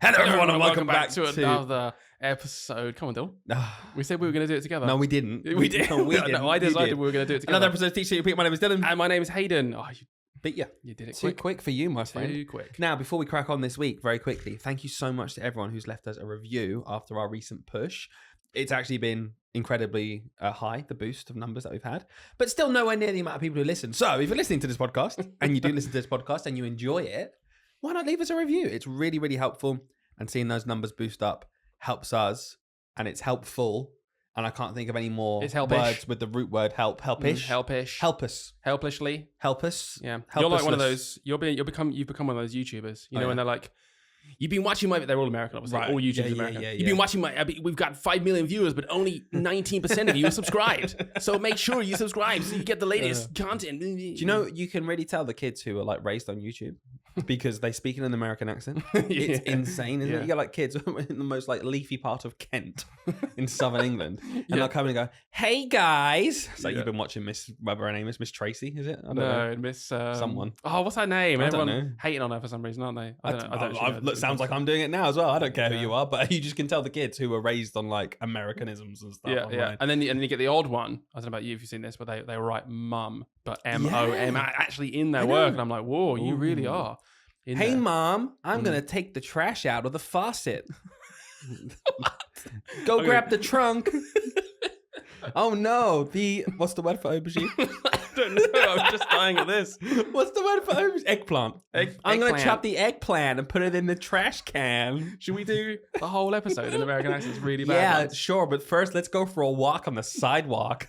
Hello, everyone, and welcome back to another episode. Come on, Dill. We said we were going to do it together. No, we didn't. We did. No, we didn't. No, I decided we were going to do it together. Another episode of Teach You Repeat. My name is Dylan. And my name is Hayden. Oh, you Beat you. You did it Too quick for you, my friend. Too quick. Now, before we crack on this week, very quickly, thank you so much to everyone who's left us a review after our recent push. It's actually been incredibly high, the boost of numbers that we've had, but still nowhere near the amount of people who listen. So if you're listening to this podcast and you do listen to this podcast and you enjoy it, why not leave us a review? It's really, really helpful. And seeing those numbers boost up helps us, and it's helpful. And I can't think of any more words with the root word help. Helpish. Helpish. Help us. Helplishly. Help us. Yeah. Help You're like one of us-less. those. You've become one of those YouTubers. You know, when they're like, you've been watching my. They're all American, obviously. Right. All YouTubers Yeah, American. yeah. You've been watching my. We've got 5 million viewers, but only 19% of you are subscribed. So make sure you subscribe so you get the latest content. Do you know you can really tell the kids who are like raised on YouTube because they speak in an American accent? It's insane, isn't it? You get like kids in the most like leafy part of Kent in southern England, and they'll come and go, "Hey guys!" It's like you've been watching Miss whatever her name is, Miss Tracy, is it? I don't know. Miss someone. Oh, what's her name? I don't Everyone know. hating on her for some reason, aren't they? I don't Look, sounds like I'm doing it now as well. I don't care who you are, but you just can tell the kids who are raised on like Americanisms and stuff. Yeah. And then you get the odd one. I don't know about you if you've seen this, but they write mum, but M-O-M actually in their work, and I'm like, whoa, you really are. Hey mom, I'm gonna take the trash out of the faucet. Go grab the trunk. Oh no, what's the word for aubergine? I don't know. I'm just dying at this. What's the word for aubergine? Eggplant. I'm gonna chop the eggplant and put it in the trash can. Should we do the whole episode in American accents really bad? Yeah, ones? sure. But first, let's go for a walk on the sidewalk.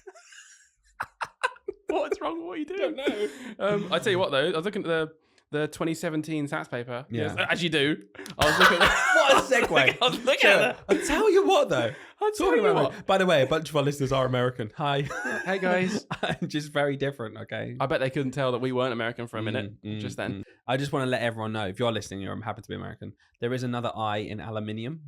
What's wrong with what you do? Don't know. I tell you what though, I was looking at the 2017 Stats paper. Yeah. Yes, as you do. I was looking at What a segue. I was looking at that. I'll tell you what though. Talking about By the way, a bunch of our listeners are American. Hi. Hey guys. Just very different, okay? I bet they couldn't tell that we weren't American for a minute just then. I just want to let everyone know, if you're listening, you're happen to be American, there is another I in aluminium.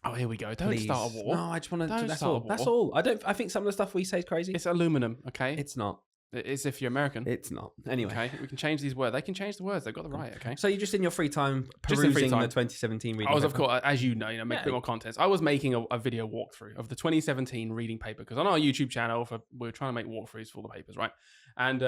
Oh, here we go. Don't Please. start a war. No, I just want to. Don't That's start a all. war. That's all. I think some of the stuff we say is crazy. It's aluminum, okay? It's not. It's if you're American. It's not. Anyway. Okay, we can change these words. They can change the words. They've got the right, okay? So you're just in your free time Just in perusing free time. the 2017 reading I was, paper? of course, as you know, make a bit more content. I was making a video walkthrough of the 2017 reading paper because on our YouTube channel, we were trying to make walkthroughs for all the papers, right? And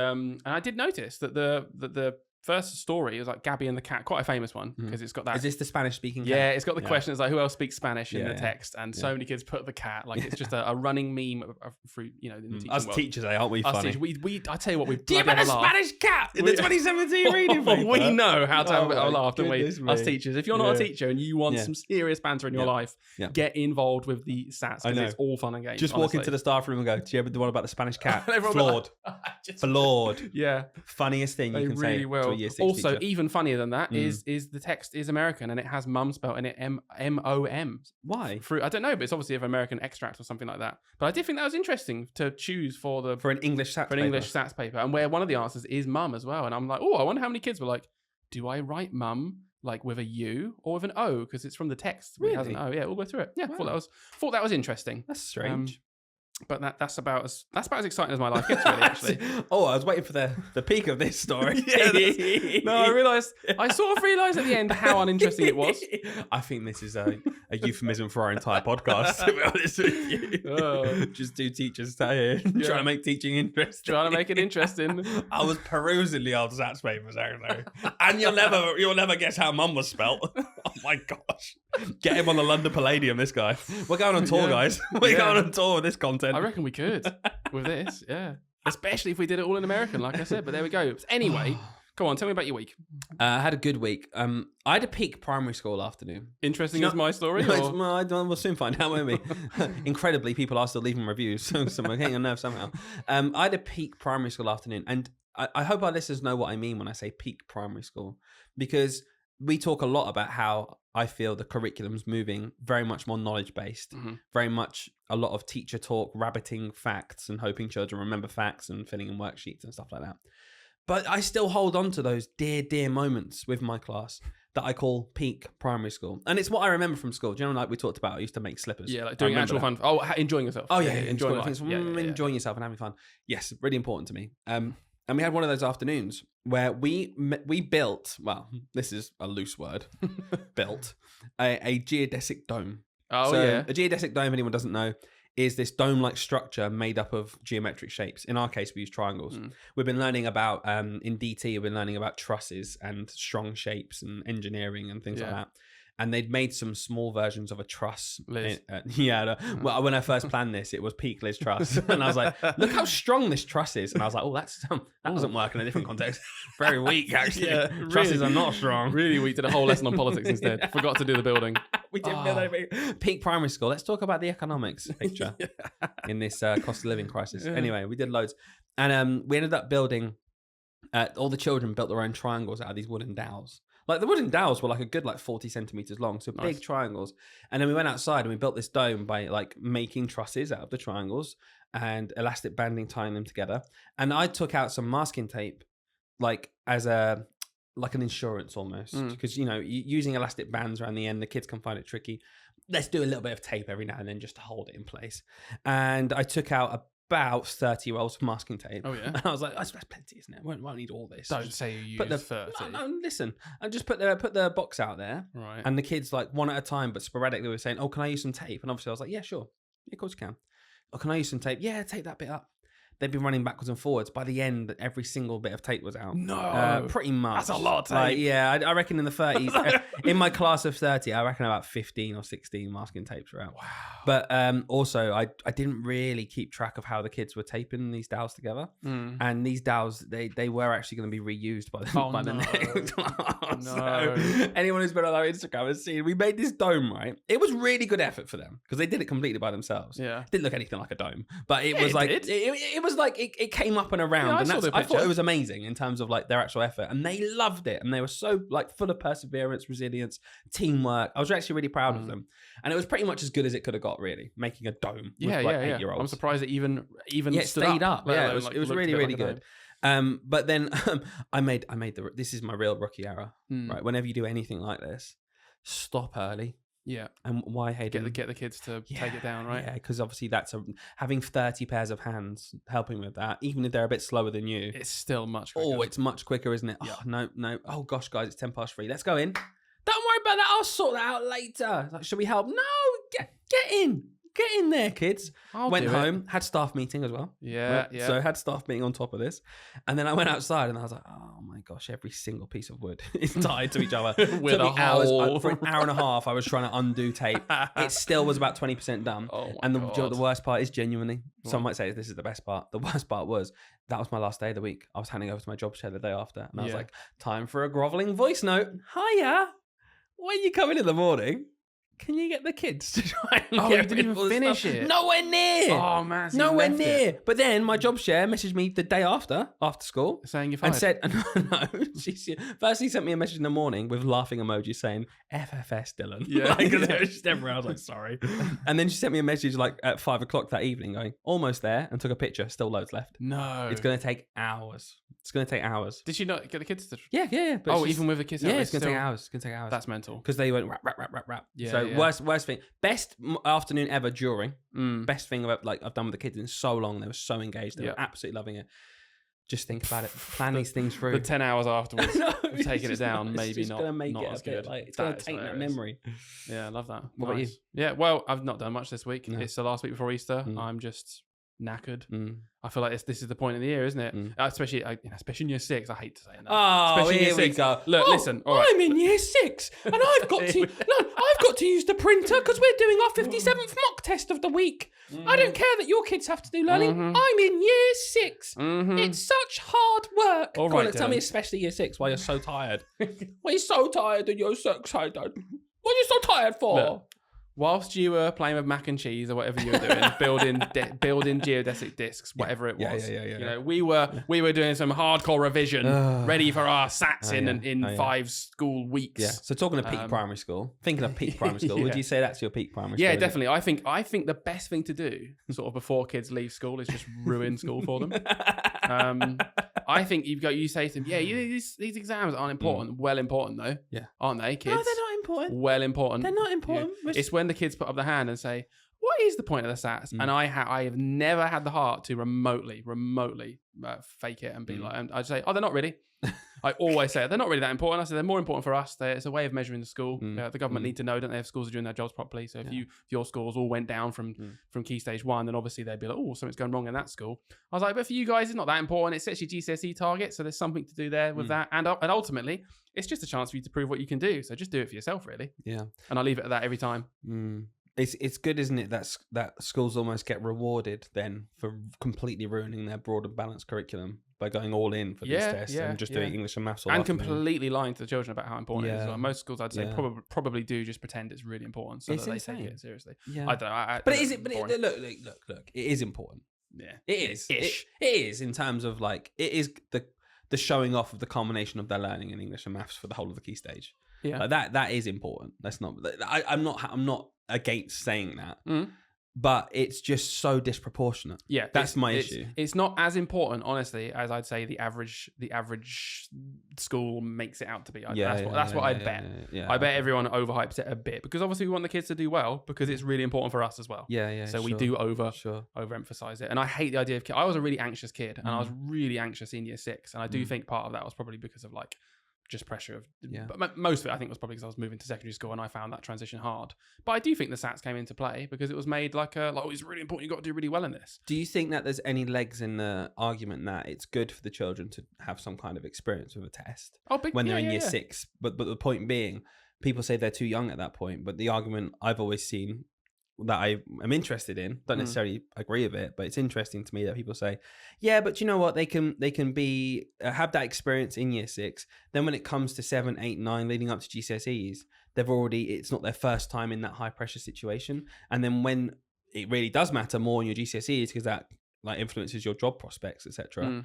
I did notice that the first story is like Gabby and the Cat, quite a famous one because it's got that. Is this the Spanish speaking? Yeah, it's got the question. It's like, who else speaks Spanish in the Yeah. text? And so many kids put the cat. Like it's just a running meme through, in the teaching Us world. teachers, aren't we? Us Funny. teachers, I tell you what, we Do you have a Spanish cat in the 2017 reading paper? We know how to have a bit of a my laugh, don't we? goodness Us me. teachers. If you're not a teacher and you want Yeah. some serious banter in your life, get involved with the stats because know. it's all fun and games. Just walk into the staff room and go, do you ever do one about the Spanish cat? Everyone Flawed. Just- Flawed. Yeah, Funniest thing they you can really say to will. a year 6 Also, teacher. even funnier than that is the text is American and it has mum spelled in it M-O-M. Why? I don't know, but it's obviously an American extract or something like that. But I did think that was interesting to choose for an English stats an English stats paper, and where one of the answers is mum as well. And I'm like, oh, I wonder how many kids were like, do I write mum like with a U or with an O because it's from the text? It has an O. Yeah, we'll go through it. Yeah, Wow. thought that was interesting. That's strange. But that's about as exciting as my life gets, really. Actually, Oh, I was waiting for the peak of this story. no, I sort of realised at the end how uninteresting it was. I think this is a euphemism for our entire podcast, to be honest with you. Just two teachers sat here trying to make teaching interesting. Trying to make it interesting. I was perusing the old stats papers, actually. And you'll never guess how mum was spelt. Oh my gosh. Get him on the London Palladium, this guy. We're going on tour, guys. We're going on tour with this content. I reckon we could with this, yeah. Especially if we did it all in American, like I said. But there we go. Anyway, go on, tell me about your week. I had a good week. I had a peak primary school afternoon. Interesting as my story? No, Or? we'll soon find out, won't we? Incredibly, people are still leaving reviews, so I'm getting on nerves somehow. I had a peak primary school afternoon, and I hope our listeners know what I mean when I say peak primary school, because we talk a lot about how I feel the curriculum's moving very much more knowledge-based, very much a lot of teacher talk, rabbiting facts and hoping children remember facts and filling in worksheets and stuff like that. But I still hold on to those dear moments with my class that I call peak primary school. And it's what I remember from school. Do you know, like we talked about, I used to make slippers. Yeah, like doing actual fun. Oh, enjoying yourself. Oh, yeah, enjoying life. Enjoying yourself and having fun. Yes, really important to me. And we had one of those afternoons where we built. Well, this is a loose word. Built a geodesic dome. Oh, so yeah. A geodesic dome, if anyone doesn't know, is this dome-like structure made up of geometric shapes. In our case, we use triangles. We've been learning about, in DT, we've been learning about trusses and strong shapes and engineering and things like that. And they'd made some small versions of a truss. Liz. Well, when I first planned this, it was peak Liz truss. And I was like, look how strong this truss is. And I was like, oh, that doesn't work in a different context. Very weak, actually. Trusses are not strong. Really weak. Did a whole lesson on politics instead. Forgot to do the building. We didn't build anything. Peak primary school. Let's talk about the economics picture in this cost of living crisis. Anyway, we did loads. And we ended up building, all the children built their own triangles out of these wooden dowels. Like the wooden dowels were like a good 40 centimeters long, so big triangles. And then we went outside and we built this dome by like making trusses out of the triangles and elastic banding, tying them together. And I took out some masking tape, like as an insurance almost, because using elastic bands around the end, the kids can find it tricky. Let's do a little bit of tape every now and then just to hold it in place. And I took out about 30 rolls of masking tape. Oh yeah. And I was like, that's plenty, isn't it? Won't need all this. Don't say you used 30. No, listen. I just put the box out there. Right. And the kids, like, one at a time, but sporadically were saying, oh, can I use some tape? And obviously I was like, yeah, sure. Yeah, of course you can. Oh, can I use some tape? Yeah, take that bit up. They'd been running backwards and forwards. By the end, every single bit of tape was out. No. Pretty much. That's a lot of tape. Like, yeah, I reckon in the 30s, in my class of 30, I reckon about 15 or 16 masking tapes were out. Wow. But also, I didn't really keep track of how the kids were taping these dowels together. And these dowels, they were actually going to be reused by the next class. No. So anyone who's been on our Instagram has seen, we made this dome, right? It was really good effort for them because they did it completely by themselves. Yeah. It didn't look anything like a dome, but it was like, it was like, it came up and around. Yeah, and I thought it was amazing in terms of like their actual effort, and they loved it, and they were so like full of perseverance, resilience, teamwork. I was actually really proud of them, and it was pretty much as good as it could have got, really, making a dome with 8-year-olds. I'm surprised it even stayed up. Yeah, it was really, really like good. But then I made this is my real rookie error, right? Whenever you do anything like this, stop early. Yeah. And why, Hayden? Get the kids to take it down, right? Yeah, because obviously having 30 pairs of hands helping with that, even if they're a bit slower than you. It's still much quicker. Oh, it's much quicker, isn't it? Yeah. Oh, no. Oh, gosh, guys, it's 3:10. Let's go in. Don't worry about that. I'll sort that out later. Like, should we help? No, get in. Get in there, kids. Went home, had staff meeting as well. Yeah, right? So had staff meeting on top of this. And then I went outside and I was like, oh my gosh, every single piece of wood is tied to each other. With a hole. For an hour and a half, I was trying to undo tape. It still was about 20% done. Oh my and God. The worst part is genuinely, some might say this is the best part. The worst part was, that was my last day of the week. I was handing over to my job share the day after. And I was like, time for a groveling voice note. Hiya. When you come in the morning, can you get the kids to try and you didn't even finish it? Nowhere near. Oh, man. So nowhere near. But then my job share messaged me the day after school. Saying you're fired. And said, no. She firstly sent me a message in the morning with laughing emojis saying, FFS, Dylan. Yeah. Because it was just everywhere. I was like, sorry. And then she sent me a message like at 5 o'clock that evening going, almost there, and took a picture. Still loads left. No. It's going to take hours. It's going to take hours. Did she not get the kids to... Yeah. But even with the kids? Yeah, it's going to take hours. It's going to take hours. That's mental. Because they went rap. Yeah, so worst thing. Best afternoon ever during. Best thing I've done with the kids in so long. They were so engaged. They were absolutely loving it. Just think about it. Plan these things through. The 10 hours afterwards, taking it down, maybe not. Going to make not it as a bit, good. it's going to take that memory. Yeah, I love that. What about you? Yeah, well, I've not done much this week. No. It's the last week before Easter. I'm just knackered. I feel like this is the point of the year, isn't it? Especially in year 6. I hate to say that. Oh, especially here we go. Look, listen. All right. I'm in year 6, and I've got to use the printer because we're doing our 57th mock test of the week. I don't care that your kids have to do learning. I'm in year 6. It's such hard work. All Go right, on, tell me, especially year 6, why you're so tired. Why you're so tired in year 6, Hayden? What are you so tired for? Look, whilst you were playing with mac and cheese or whatever you were doing, building geodesic discs, whatever it was. Yeah. You know, we were doing some hardcore revision, ready for our SATs in 5 school weeks. Yeah. So talking of peak primary school, thinking of peak primary school, would you say that's your peak primary school? Yeah, definitely. I think the best thing to do, sort of before kids leave school, is just ruin school for them. I think you say to them, these exams aren't important. Well important though. Yeah. Aren't they, kids? No, they're not important. Well important. They're not important. Yeah. It's when the kids put up their hand and say, what is the point of the SATs? And I have never had the heart to remotely fake it and be like, and I say, oh, they're not really. I always say they're not really that important. I say they're more important for us. It's a way of measuring the school. The government need to know, don't they, if schools are doing their jobs properly. So if your schools all went down from key stage 1, then obviously they'd be like, oh, something's going wrong in that school. I was like, but for you guys, it's not that important. It sets your GCSE target, so there's something to do there with that. And ultimately, it's just a chance for you to prove what you can do. So just do it for yourself, really. Yeah. And I leave it at that every time. It's good, isn't it, that schools almost get rewarded then for completely ruining their broad and balanced curriculum by going all in for these tests and just doing English and maths all and completely lying to the children about how important it is. Like most schools, I'd say, probably do just pretend it's really important so that they take it seriously. Yeah. I don't. But is it? But look. It is important. Yeah, it is. It is in terms of like it is the showing off of the culmination of their learning in English and maths for the whole of the key stage. Yeah, like that is important. That's not. I'm not against saying that. But it's just so disproportionate. Yeah, that's my issue. It's not as important, honestly, as I'd say the average school makes it out to be. That's what I'd bet. I bet everyone overhypes it a bit because obviously we want the kids to do well because it's really important for us as well. So we do overemphasize it, and I hate the idea of. I was a really anxious kid, and I was really anxious in year 6, and I do think part of that was probably because of like. Just pressure of, but most of it I think was probably because I was moving to secondary school and I found that transition hard. But I do think the SATs came into play because it was made like it's really important. You've got to do really well in this. Do you think that there's any legs in the argument that it's good for the children to have some kind of experience with a test when they're in year 6? But the point being, people say they're too young at that point. But the argument I've always seen that I am interested in, don't necessarily agree with it, but it's interesting to me that people say, yeah, but you know what, they can be have that experience in year 6. Then when it comes to 7, 8, 9, leading up to GCSEs, it's not their first time in that high pressure situation. And then when it really does matter more in your GCSEs because that like influences your job prospects, etc.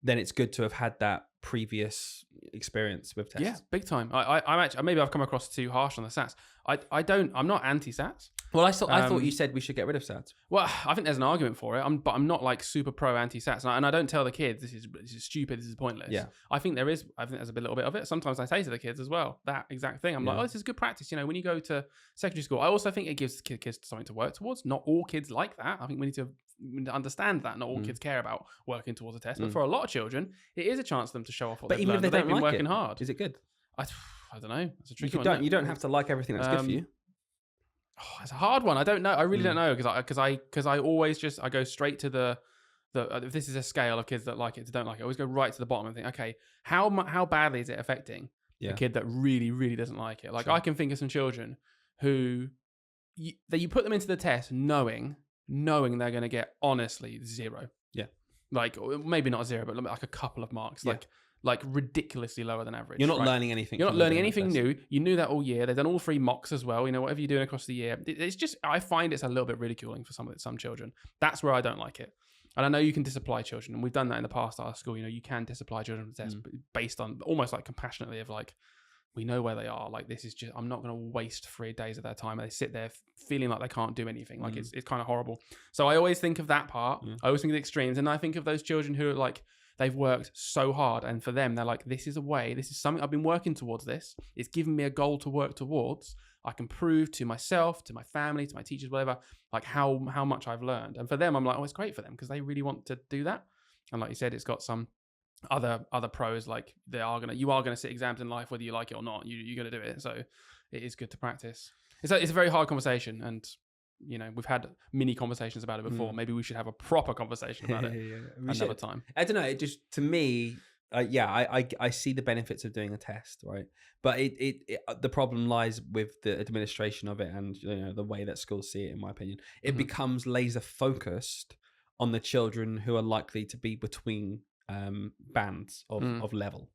Then it's good to have had that previous experience with tests. Yeah, big time. I'm actually maybe I've come across too harsh on the SATs. I'm not anti-SATs. Well, I thought you said we should get rid of SATs. Well, I think there's an argument for it. But I'm not like super pro anti-SATs, and I don't tell the kids this is stupid, this is pointless. Yeah. I think there's a little bit of it. Sometimes I say to the kids as well that exact thing. I'm like, oh, this is good practice. You know, when you go to secondary school, I also think it gives kids something to work towards. Not all kids like that. I think we need to understand that not all kids care about working towards a test, but for a lot of children, it is a chance for them to show off what they've learned. They've been working hard. Is it good? I don't know. It's a tricky one. You don't have to like everything that's good for you. Oh, it's a hard one. I don't know. I really don't know because I always I go straight to the if this is a scale of kids that like it to don't like it. I always go right to the bottom and think, okay, how badly is it affecting the kid that really really doesn't like it? Like I can think of some children who you put them into the test knowing they're going to get honestly 0. Yeah, like maybe not 0, but like a couple of marks. Yeah. Like ridiculously lower than average. You're not learning anything. You're not learning anything new. You knew that all year. They've done all 3 mocks as well. You know, whatever you're doing across the year. It's just, I find it's a little bit ridiculing for some children. That's where I don't like it. And I know you can disapply children. And we've done that in the past at our school. You know, you can disapply children from the test based on almost like compassionately of like, we know where they are. Like, this is just, I'm not going to waste 3 days of their time. And they sit there feeling like they can't do anything. Like it's kind of horrible. So I always think of that part. I always think of the extremes. And I think of those children who are like, they've worked so hard, and for them, they're like, this is a way, this is something I've been working towards this. It's given me a goal to work towards. I can prove to myself, to my family, to my teachers, whatever, like how much I've learned. And for them, I'm like, oh, it's great for them because they really want to do that. And like you said, it's got some other pros, like you are gonna sit exams in life whether you like it or not. You're gonna do it. So it is good to practice. It's a very hard conversation, and you know, we've had mini conversations about it before. Maybe we should have a proper conversation about it another time. I don't know. It just, to me, I see the benefits of doing a test, right? But the problem lies with the administration of it and, you know, the way that schools see it, in my opinion. It becomes laser focused on the children who are likely to be between bands of level.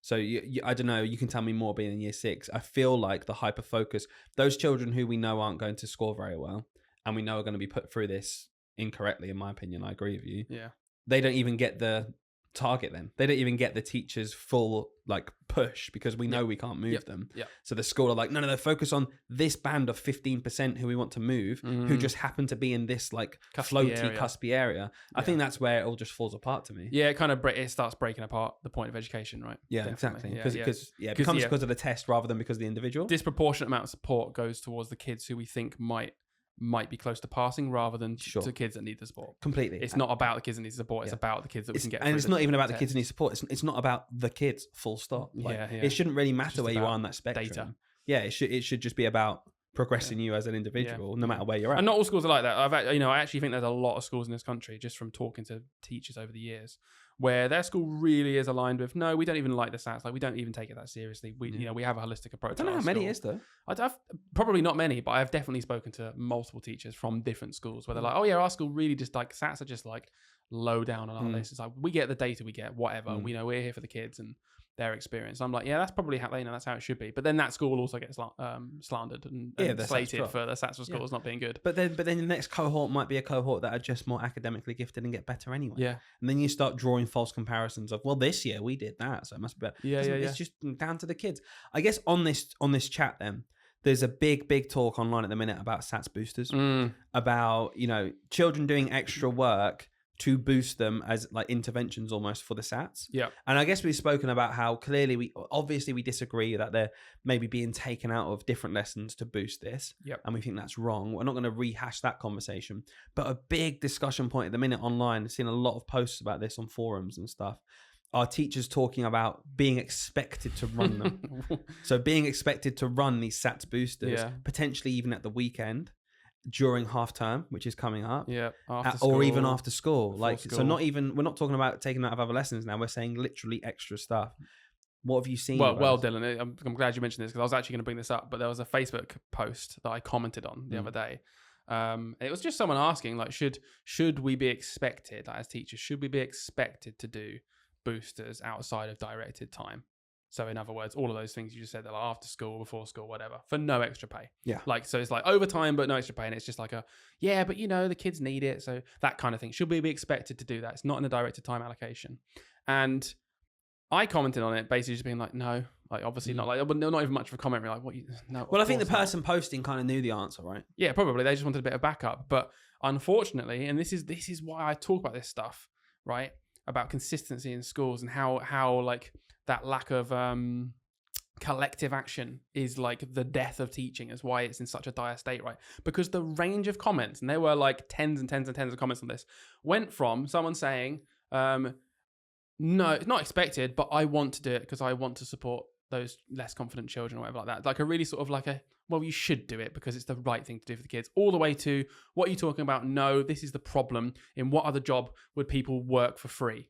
So I don't know, you can tell me more being in year 6. I feel like the hyper focus, those children who we know aren't going to score very well and we know are going to be put through this incorrectly, in my opinion, I agree with you. Yeah. They don't even get the target then. They don't even get the teacher's full like push because we know we can't move them. Yeah. So the school are like, no, focus on this band of 15% who we want to move, who just happen to be in this like cuspy area. I think that's where it all just falls apart to me. Yeah, it starts breaking apart the point of education, right? Yeah, definitely. Because it becomes because of the test rather than because of the individual. Disproportionate amount of support goes towards the kids who we think might might be close to passing rather than to kids that need the support. Completely. It's not about the kids that need support. It's about the kids that we can get. And it's not even about the kids that need support. It's not about the kids, full stop. Like, it shouldn't really matter where you are on that spectrum. Data. Yeah, it should just be about progressing you as an individual, no matter where you're at. And not all schools are like that. I actually think there's a lot of schools in this country, just from talking to teachers over the years, where their school really is aligned with, no, we don't even like the SATs. Like, we don't even take it that seriously. We have a holistic approach. I don't know how many is though. I've probably not many, but I've definitely spoken to multiple teachers from different schools where they're like, oh yeah, our school really just like SATs are just like low down on our list. It's like, we get the data, we get whatever. We know we're here for the kids and their experience. I'm like, yeah, that's probably how that's how it should be. But then that school also gets slandered and slated for the SATs for schools not being good. But then the next cohort might be a cohort that are just more academically gifted and get better anyway. Yeah. And then you start drawing false comparisons of, well, this year we did that, so it must be better. It's just down to the kids. I guess on this chat then, there's a big talk online at the minute about SATs boosters, about children doing extra work to boost them as like interventions almost for the SATs. Yeah. And I guess we've spoken about how clearly we disagree that they're maybe being taken out of different lessons to boost this. Yep. And we think that's wrong. We're not going to rehash that conversation. But a big discussion point at the minute online, I've seen a lot of posts about this on forums and stuff, are teachers talking about being expected to run them. So being expected to run these SATs boosters, potentially even at the weekend, during half term, which is coming up, or even after school. So we're not talking about taking out of other lessons now. We're saying literally extra stuff. What have you seen? Well, Dylan, I'm glad you mentioned this because I was actually going to bring this up, but there was a Facebook post that I commented on the other day. It was just someone asking, like, should we be expected, like, as teachers, should we be expected to do boosters outside of directed time? So in other words, all of those things you just said, they're like after school, before school, whatever, for no extra pay. Yeah. Like, so it's like overtime, but no extra pay. And it's just like but the kids need it. So that kind of thing. Should we be expected to do that? It's not in the directed time allocation. And I commented on it, basically just being like, no, like obviously not, like, not even much of a comment. Like, what? No. Well, I think the person posting kind of knew the answer, right? Yeah, probably. They just wanted a bit of backup. But unfortunately, and this is why I talk about this stuff, right? About consistency in schools and how like that lack of collective action is like the death of teaching, is why it's in such a dire state, right? Because the range of comments, and there were like tens and tens and tens of comments on this, went from someone saying, no, it's not expected, but I want to do it because I want to support those less confident children or whatever like that. Like a really sort of like well, you should do it because it's the right thing to do for the kids, all the way to, what are you talking about? No, this is the problem. In what other job would people work for free?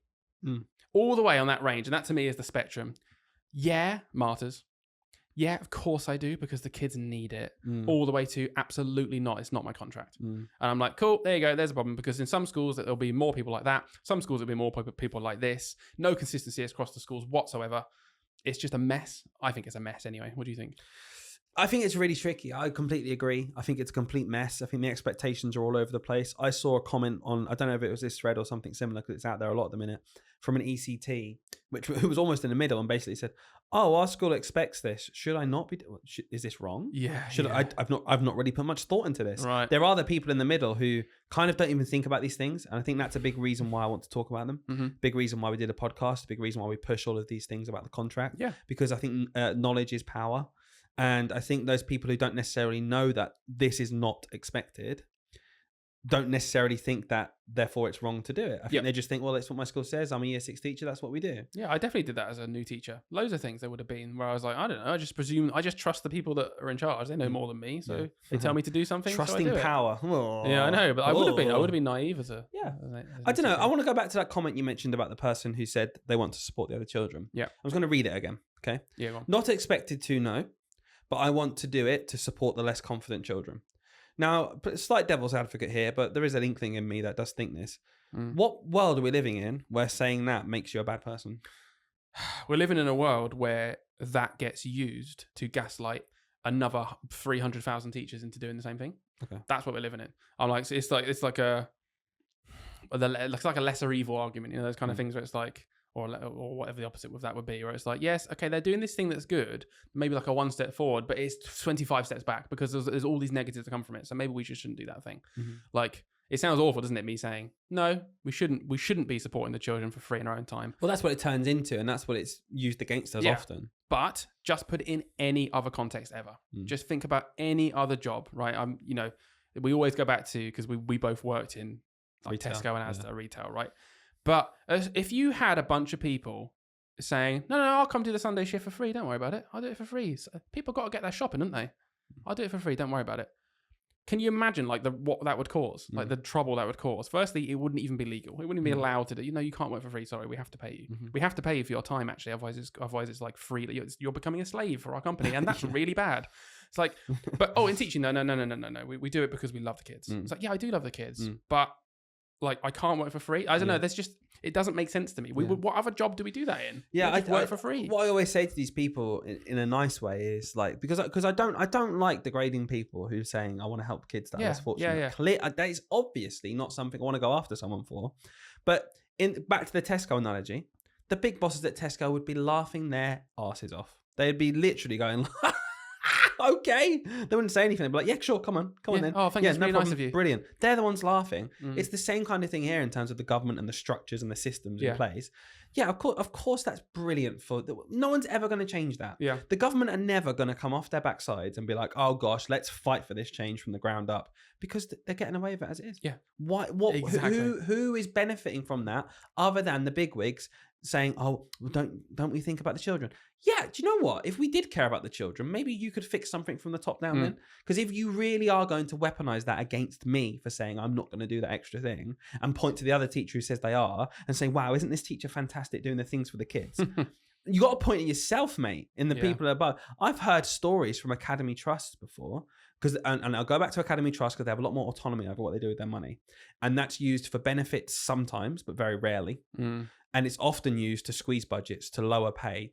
All the way on that range. And that to me is the spectrum. Yeah, martyrs. Yeah, of course I do, because the kids need it. All the way to absolutely not. It's not my contract. And I'm like, cool, there you go. There's a problem, because in some schools there'll be more people like that. Some schools there'll be more people like this. No consistency across the schools whatsoever. It's just a mess. I think it's a mess anyway. What do you think? I think it's really tricky. I completely agree. I think it's a complete mess. I think the expectations are all over the place. I saw a comment on, I don't know if it was this thread or something similar, because it's out there a lot at the minute, from an ECT, who was almost in the middle and basically said, oh, our school expects this. Should I not be? Is this wrong? Yeah. I've not really put much thought into this. Right. There are the people in the middle who kind of don't even think about these things. And I think that's a big reason why I want to talk about them. Big reason why we did a podcast. Big reason why we push all of these things about the contract. Yeah. Because I think knowledge is power. And I think those people who don't necessarily know that this is not expected don't necessarily think that therefore it's wrong to do it. I think they just think, well, that's what my school says. I'm a year 6 teacher. That's what we do. Yeah, I definitely did that as a new teacher. Loads of things there would have been where I was like, I don't know. I just trust the people that are in charge. They know more than me. So they tell me to do something. Trusting so power. Oh. Yeah, I know. But I would have been naive as a... Yeah. I don't know. I want to go back to that comment you mentioned about the person who said they want to support the other children. Yeah. I was going to read it again. Okay. Yeah, go on. Not expected to, no. But I want to do it to support the less confident children. Now, slight devil's advocate here, but there is an inkling in me that does think this. What world are we living in where saying that makes you a bad person? We're living in a world where that gets used to gaslight another 300,000 teachers into doing the same thing. Okay. That's what we're living in. I'm like, it's like a lesser evil argument, those kind of things where it's like, or whatever the opposite of that would be, where it's like, yes, okay, they're doing this thing that's good, maybe like a 1 step forward, but it's 25 steps back because there's all these negatives that come from it. So maybe we just shouldn't do that thing. Like, it sounds awful, doesn't it? Me saying, no, we shouldn't be supporting the children for free in our own time. Well, that's what it turns into, and that's what it's used against us often. But just put it in any other context ever. Just think about any other job, right? we always go back to, because we both worked in like Retail, Tesco and Asda retail, right? But if you had a bunch of people saying, no, I'll come do the Sunday shift for free, don't worry about it, I'll do it for free. So people got to get their shopping, don't they? I'll do it for free, don't worry about it. Can you imagine like what that would cause? Like the trouble that would cause? Firstly, it wouldn't even be legal. It wouldn't be allowed to do. You can't work for free. Sorry, we have to pay you. We have to pay you for your time, actually. Otherwise it's like free. You're becoming a slave for our company, and that's really bad. It's like, but in teaching, no. We do it because we love the kids. It's like, yeah, I do love the kids, but like I can't work for free. I don't know. There's just, it doesn't make sense to me. What other job do we do that in? Yeah, I work for free. What I always say to these people in a nice way is like, because I don't like degrading people who are saying I want to help kids that are less fortunate. That is obviously not something I want to go after someone for. But back to the Tesco analogy, the big bosses at Tesco would be laughing their asses off. They'd be literally going, okay. They wouldn't say anything. They'd be like, yeah, sure, come on then. Oh, thank you. It's really nice of you. Brilliant. They're the ones laughing. It's the same kind of thing here in terms of the government and the structures and the systems in place. Yeah, of course that's brilliant. No one's ever going to change that. Yeah. The government are never going to come off their backsides and be like, oh gosh, let's fight for this change from the ground up, because they're getting away with it as it is. Yeah. What exactly. who is benefiting from that other than the bigwigs saying, oh, don't we think about the children? Yeah, do you know what? If we did care about the children, maybe you could fix something from the top down then. Because if you really are going to weaponize that against me for saying I'm not going to do that extra thing, and point to the other teacher who says they are and say, wow, isn't this teacher fantastic doing the things for the kids? You got to point at yourself, mate, in the people above. I've heard stories from Academy Trusts before, and I'll go back to Academy Trust because they have a lot more autonomy over what they do with their money. And that's used for benefits sometimes, but very rarely. And it's often used to squeeze budgets, to lower pay,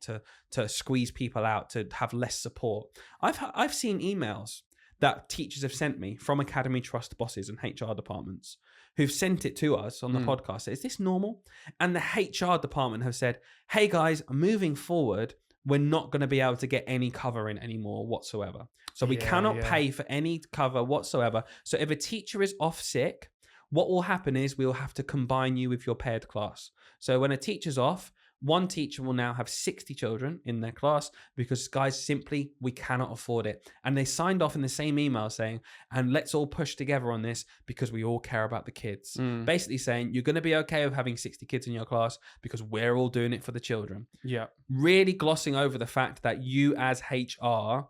to squeeze people out, to have less support. I've seen emails that teachers have sent me from Academy Trust bosses and HR departments who've sent it to us on the podcast. Is this normal? And the HR department have said, hey guys, moving forward, we're not going to be able to get any cover in anymore whatsoever. So we cannot pay for any cover whatsoever. So if a teacher is off sick, what will happen is we'll have to combine you with your paired class. So when a teacher's off, one teacher will now have 60 children in their class because, guys, simply, we cannot afford it. And they signed off in the same email saying, and let's all push together on this because we all care about the kids. Basically saying, you're going to be okay with having 60 kids in your class because we're all doing it for the children. Yeah. Really glossing over the fact that you as HR,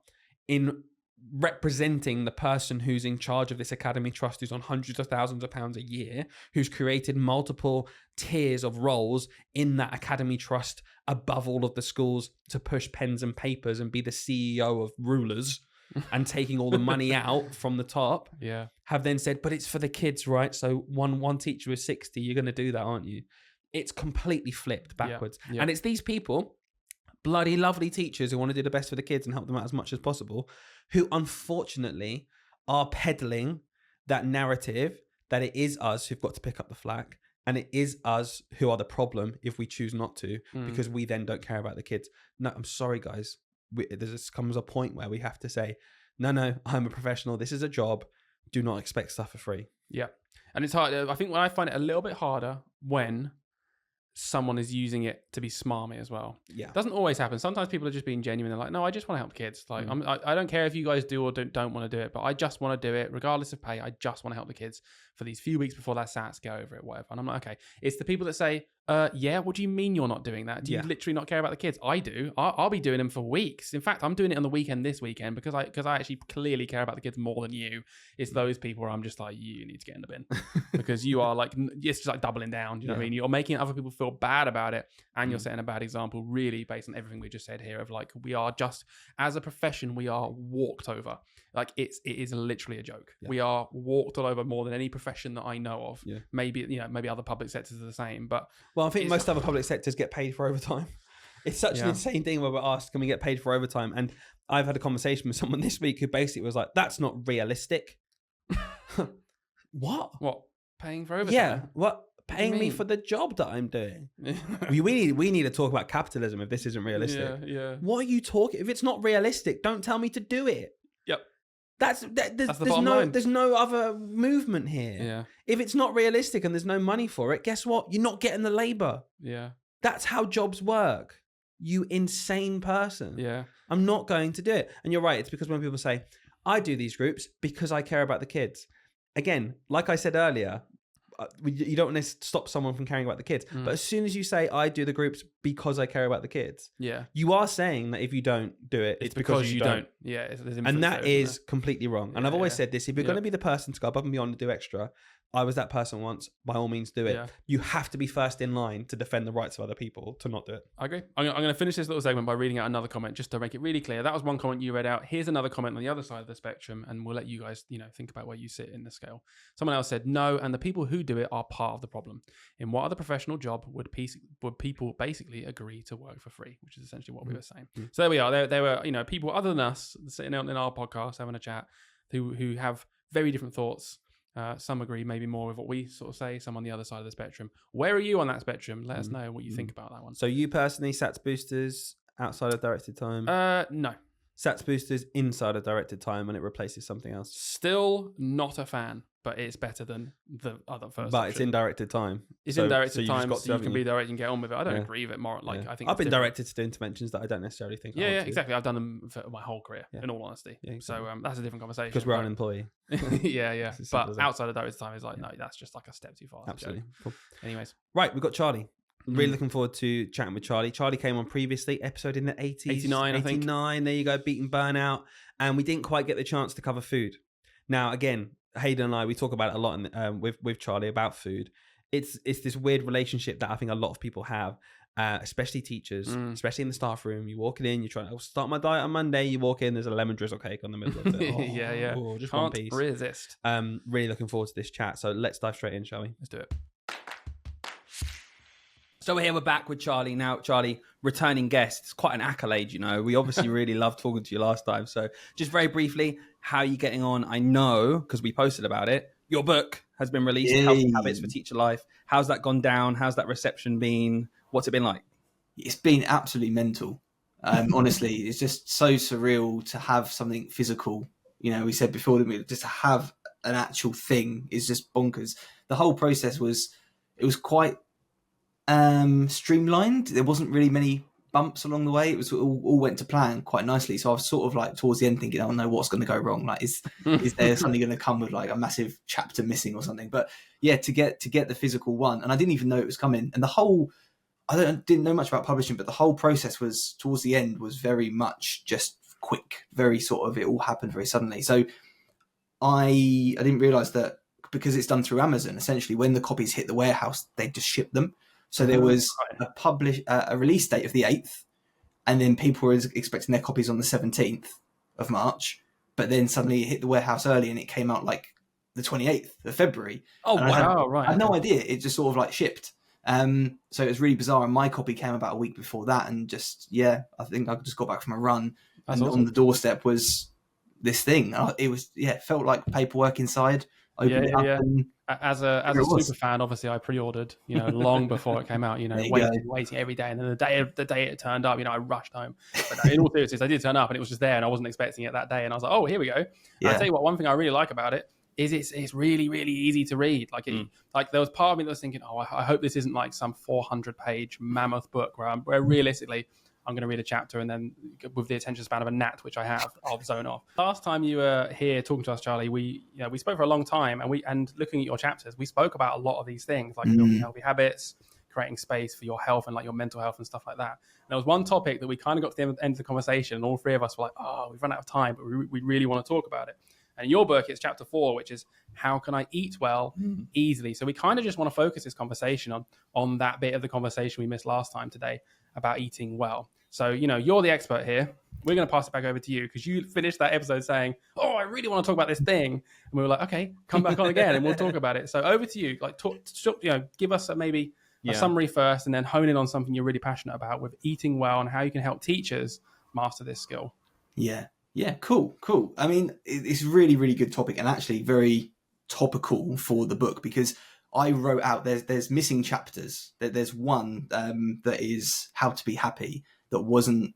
in representing the person who's in charge of this Academy Trust, who's on hundreds of thousands of pounds a year, who's created multiple tiers of roles in that Academy Trust above all of the schools to push pens and papers and be the CEO of rulers and taking all the money out from the top, have then said, but it's for the kids, right? So one teacher is 60, you're going to do that, aren't you? It's completely flipped backwards. And it's these people, bloody lovely teachers who want to do the best for the kids and help them out as much as possible, who unfortunately are peddling that narrative that it is us who've got to pick up the slack, and it is us who are the problem if we choose not to, because we then don't care about the kids. No, I'm sorry, guys. There comes a point where we have to say, no, I'm a professional. This is a job. Do not expect stuff for free. Yeah. And it's hard. I think I find it a little bit harder when someone is using it to be smarmy as well. Yeah, it doesn't always happen. Sometimes people are just being genuine. They're like, no, I just want to help kids. Like, I don't care if you guys do or don't want to do it, but I just want to do it regardless of pay. I just want to help the kids for these few weeks before that SATs, go over it, whatever. And I'm like, okay. It's the people that say, yeah, what do you mean you're not doing that? Do you literally not care about the kids? I do. I'll be doing them for weeks. In fact, I'm doing it on the weekend this weekend because I actually clearly care about the kids more than you. It's those people where I'm just like, you need to get in the bin because you are like, it's just like doubling down. Do you know what I mean? You're making other people feel bad about it, and you're setting a bad example, really, based on everything we just said here of like, we are just, as a profession, we are walked over. Like it is literally a joke. Yeah. We are walked all over more than any profession that I know of. Yeah. Maybe other public sectors are the same, but well, I think most other public sectors get paid for overtime. It's such an insane thing where we're asked, can we get paid for overtime? And I've had a conversation with someone this week who basically was like, that's not realistic. What? Paying for overtime? Yeah. What? Paying me for the job that I'm doing. we need to talk about capitalism if this isn't realistic. Yeah. What are you talking? If it's not realistic, don't tell me to do it. Yep. There's no other movement here. Yeah. If it's not realistic and there's no money for it, guess what? You're not getting the labor. Yeah. That's how jobs work. You insane person. Yeah. I'm not going to do it. And you're right. It's because when people say, I do these groups because I care about the kids. again, like I said earlier, you don't want to stop someone from caring about the kids. But as soon as you say, I do the groups because I care about the kids, you are saying that if you don't do it, it's because you don't. Yeah. And that is completely wrong. And I've always said this, if you're going to be the person to go above and beyond and do extra, I was that person once, by all means do it. Yeah. You have to be first in line to defend the rights of other people to not do it. I agree. I'm going to finish this little segment by reading out another comment just to make it really clear. That was one comment you read out. Here's another comment on the other side of the spectrum, and we'll let you guys, think about where you sit in the scale. Someone else said, no, and the people who do it are part of the problem. In what other professional job would people basically agree to work for free, which is essentially what we were saying. So there we are. There were, people other than us sitting out in our podcast having a chat who have very different thoughts. Some agree maybe more with what we sort of say, some on the other side of the spectrum. Where are you on that spectrum? Let us know what you think about that one. So you personally, Sats boosters outside of directed time? No. Sats boosters inside of directed time when it replaces something else? Still not a fan, but it's better than the other first But option. it's in directed time. It's in directed time, so you can be direct and get on with it. I don't agree with it more. I think I've been directed to do interventions that I don't necessarily think I want to. Exactly. I've done them for my whole career, in all honesty. Yeah, exactly. So that's a different conversation. Because we're an employee. yeah. But outside of directed time, it's like, no, that's just like a step too far. Absolutely. Cool. Anyways. Right, we've got Charlie. Really looking forward to chatting with Charlie. Charlie came on previously, episode in the 80s. 89, I think. 89, there you go, beating burnout. And we didn't quite get the chance to cover food. Now, again, Hayden and I, we talk about it a lot with Charlie about food. It's this weird relationship that I think a lot of people have, especially teachers, especially in the staff room. You walk in, you're trying to start my diet on Monday. You walk in, there's a lemon drizzle cake on the middle of it. Yeah. Just Can't one piece. Resist. Really looking forward to this chat. So let's dive straight in, shall we? Let's do it. So we're back with Charlie. Now, Charlie, returning guest. It's quite an accolade, We obviously really loved talking to you last time. So just very briefly, how are you getting on? I know, because we posted about it, your book has been released, Healthy Habits for Teacher Life. How's that gone down? How's that reception been? What's it been like? It's been absolutely mental. Honestly, it's just so surreal to have something physical. We said before that just to have an actual thing is just bonkers. The whole process was quite streamlined. There wasn't really many bumps along the way. It was all went to plan quite nicely. So I was sort of like towards the end thinking, oh no, what's going to go wrong? Like, is there something going to come with like a massive chapter missing or something? But yeah, to get the physical one, and I didn't even know it was coming. And didn't know much about publishing, but the whole process was towards the end was very much just quick, very sort of, it all happened very suddenly. So I didn't realize that because it's done through Amazon, essentially when the copies hit the warehouse, they just ship them. So there was a release date of the 8th, and then people were expecting their copies on the 17th of March, but then suddenly it hit the warehouse early and it came out like the 28th of February. Oh, wow, right. I had no idea. It just sort of like shipped. So it was really bizarre. And my copy came about a week before that. And I think I just got back from a run. That's awesome. On the doorstep was this thing. It felt like paperwork inside. Opened it up and as a super fan, obviously I pre-ordered, long before it came out, waiting every day. And then the day it turned up, I rushed home. But in all seriousness, I did turn up and it was just there and I wasn't expecting it that day. And I was like, oh, here we go. Yeah. I'll tell you what, one thing I really like about it is it's really, really easy to read. Like there was part of me that was thinking, oh, I hope this isn't like some 400-page mammoth book where realistically I'm going to read a chapter and then with the attention span of a gnat, which I have, I'll zone off. Last time you were here talking to us, Charlie, we spoke for a long time and looking at your chapters, we spoke about a lot of these things like building healthy habits, creating space for your health and like your mental health and stuff like that. And there was one topic that we kind of got to the end of the conversation and all three of us were like, oh, we've run out of time, but we really want to talk about it. And in your book, it's chapter 4, which is how can I eat well easily? So we kind of just want to focus this conversation on that bit of the conversation we missed last time today about eating well. So, you're the expert here. We're going to pass it back over to you because you finished that episode saying, oh, I really want to talk about this thing. And we were like, okay, come back on again and we'll talk about it. So over to you. Like, give us a summary first and then hone in on something you're really passionate about with eating well and how you can help teachers master this skill. Yeah, cool. I mean, it's a really, really good topic and actually very topical for the book because I wrote out there's missing chapters. There's one that is how to be happy that wasn't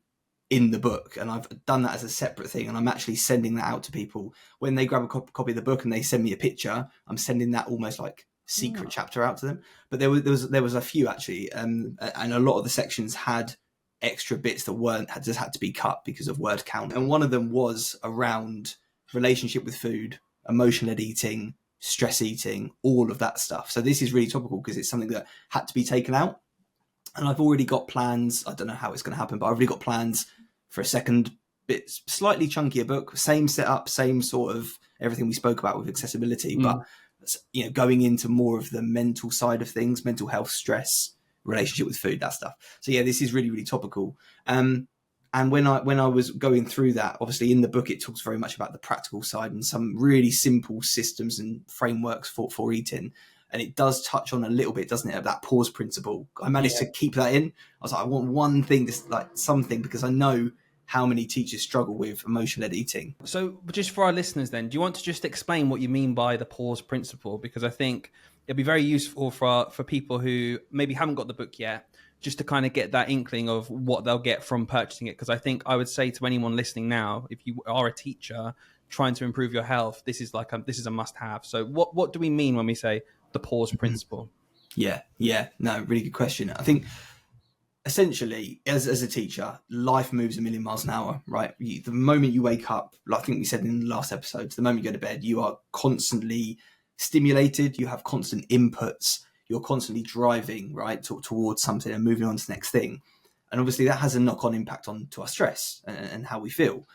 in the book, and I've done that as a separate thing, and I'm actually sending that out to people when they grab a copy of the book and they send me a picture. I'm sending that almost like secret chapter out to them. But there was a few actually, and a lot of the sections had extra bits that just had to be cut because of word count, and one of them was around relationship with food, emotion-led eating, stress eating, all of that stuff. So this is really topical because it's something that had to be taken out. And I've already got plans. I don't know how it's going to happen, but I've already got plans for a second bit, slightly chunkier book, same setup, same sort of everything we spoke about with accessibility, but going into more of the mental side of things, mental health, stress, relationship with food, that stuff. So yeah, this is really, really topical. And when I was going through that, obviously in the book, it talks very much about the practical side and some really simple systems and frameworks for eating. And it does touch on a little bit, doesn't it, of that pause principle. I managed to keep that in. I was like, I want one thing, just like something, because I know how many teachers struggle with emotion-led eating. So just for our listeners then, do you want to just explain what you mean by the pause principle? Because I think it'd be very useful for people who maybe haven't got the book yet, just to kind of get that inkling of what they'll get from purchasing it. Because I think I would say to anyone listening now, if you are a teacher trying to improve your health, this is a must-have. So what do we mean when we say the pause principle? Yeah, no, really good question. I think essentially, as a teacher, life moves a million miles an hour, right? The moment you wake up, like I think we said in the last episode, the moment you go to bed, you are constantly stimulated, you have constant inputs, you're constantly driving, right, towards something and moving on to the next thing. And obviously that has a knock-on impact to our stress and how we feel.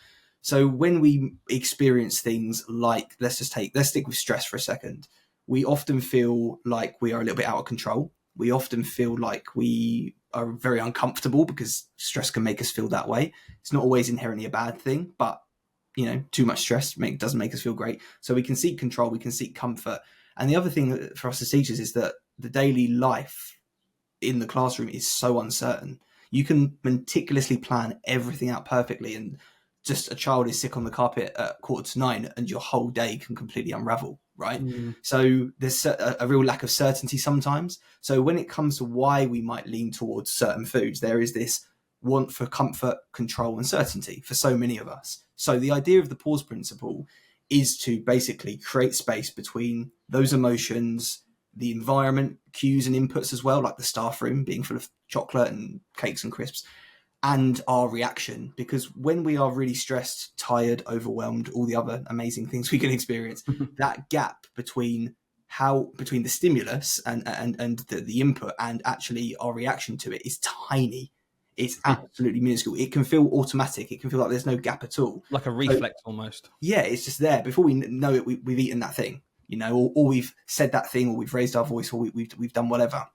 So when we experience things like, let's stick with stress for a second. We often feel like we are a little bit out of control. We often feel like we are very uncomfortable because stress can make us feel that way. It's not always inherently a bad thing, but too much stress doesn't make us feel great. So we can seek control, we can seek comfort. And the other thing for us as teachers is that the daily life in the classroom is so uncertain. You can meticulously plan everything out perfectly, and just a child is sick on the carpet at 8:45 and your whole day can completely unravel, right? So there's a real lack of certainty sometimes. So when it comes to why we might lean towards certain foods, there is this want for comfort, control, and certainty for so many of us. So the idea of the pause principle is to basically create space between those emotions, the environment, cues and inputs as well, like the staff room being full of chocolate and cakes and crisps, and our reaction. Because when we are really stressed, tired, overwhelmed, all the other amazing things we can experience, that gap between the stimulus and the input and actually our reaction to it is tiny. It's absolutely minuscule. It can feel automatic. It can feel like there's no gap at all. Like a reflex almost. Yeah, it's just there. Before we know it, we've eaten that thing, or we've said that thing, or we've raised our voice, or we've done whatever.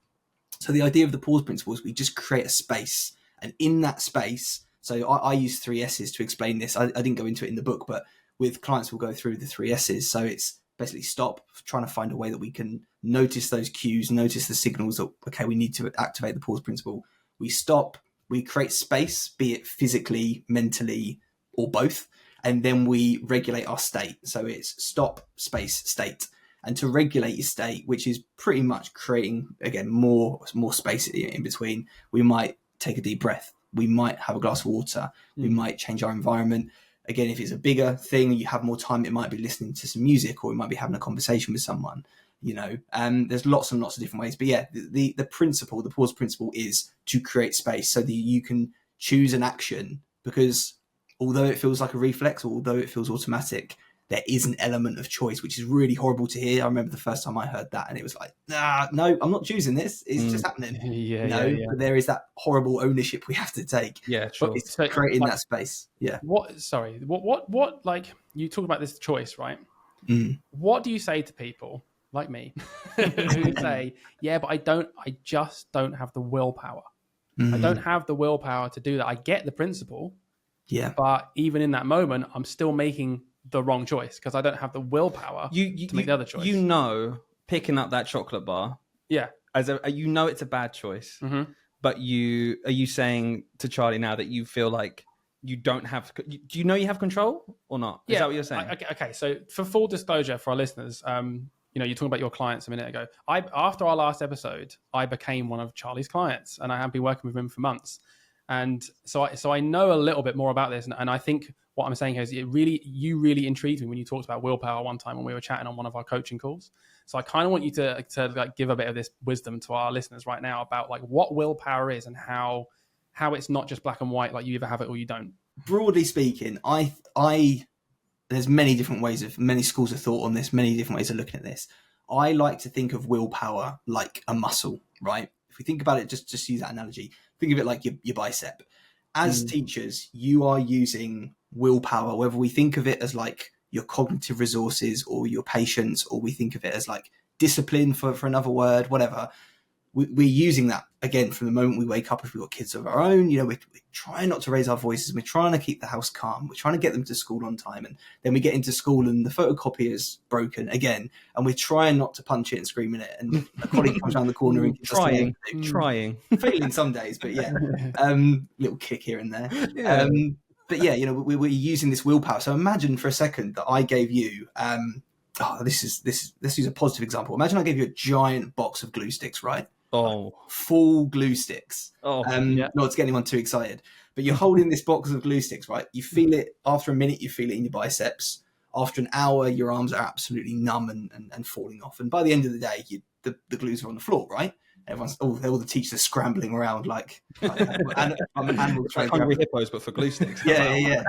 So the idea of the pause principle is we just create a space. And in that space, so I use 3 S's to explain this. I didn't go into it in the book, but with clients, we'll go through the 3 S's. So it's basically stop, trying to find a way that we can notice those cues, notice the signals that, okay, we need to activate the pause principle. We stop, we create space, be it physically, mentally, or both. And then we regulate our state. So it's stop, space, state. And to regulate your state, which is pretty much creating, again, more space in between, we might take a deep breath. We might have a glass of water. We might change our environment. Again, if it's a bigger thing, you have more time, it might be listening to some music, or it might be having a conversation with someone, there's lots and lots of different ways. But yeah, the principle, the pause principle, is to create space so that you can choose an action, because although it feels like a reflex, or although it feels automatic, there is an element of choice, which is really horrible to hear. I remember the first time I heard that, and it was like, no, I'm not choosing this. It's just happening. But there is that horrible ownership we have to take. Yeah, sure. But it's creating that space. Yeah. What like, you talk about this choice, right? What do you say to people like me who say, yeah, but I just don't have the willpower. I don't have the willpower to do that. I get the principle. Yeah. But even in that moment, I'm still making the wrong choice because I don't have the willpower to make the other choice. Picking up that chocolate bar. Yeah. It's a bad choice. But are you saying to Charlie now that you feel like you don't have? Do you know you have control or not? Is that what you're saying? Okay. So for full disclosure for our listeners, you're talking about your clients a minute ago. After our last episode, I became one of Charlie's clients, and I have been working with him for months. And so I know a little bit more about this, and I think what I'm saying here is you really intrigued me when you talked about willpower one time when we were chatting on one of our coaching calls. So I kind of want you to like give a bit of this wisdom to our listeners right now about like what willpower is and how it's not just black and white, like you either have it or you don't. Broadly speaking, I there's many different many schools of thought on this, many different ways of looking at this. I like to think of willpower like a muscle, right? If we think about it, just use that analogy. Think of it like your bicep. As teachers, you are using willpower, whether we think of it as like your cognitive resources or your patience, or we think of it as like discipline for another word, whatever. We're using that again from the moment we wake up. If we've got kids of our own, we're trying not to raise our voices. We're trying to keep the house calm. We're trying to get them to school on time. And then we get into school and the photocopier's broken again. And we're trying not to punch it and scream at it. And a colleague comes around the corner and trying. Failing some days, but yeah, little kick here and there. Yeah. But yeah, we're using this willpower. So imagine for a second that I gave you, let's use a positive example. Imagine I gave you a giant box of glue sticks, right? Oh, Full glue sticks. Oh, Not to get anyone too excited, but you're holding this box of glue sticks, right? You feel it after a minute. You feel it in your biceps. After an hour, your arms are absolutely numb and falling off. And by the end of the day, the glues are on the floor, right? Everyone's all the teachers are scrambling around like animals trying like hungry hippos, but for glue sticks. Yeah.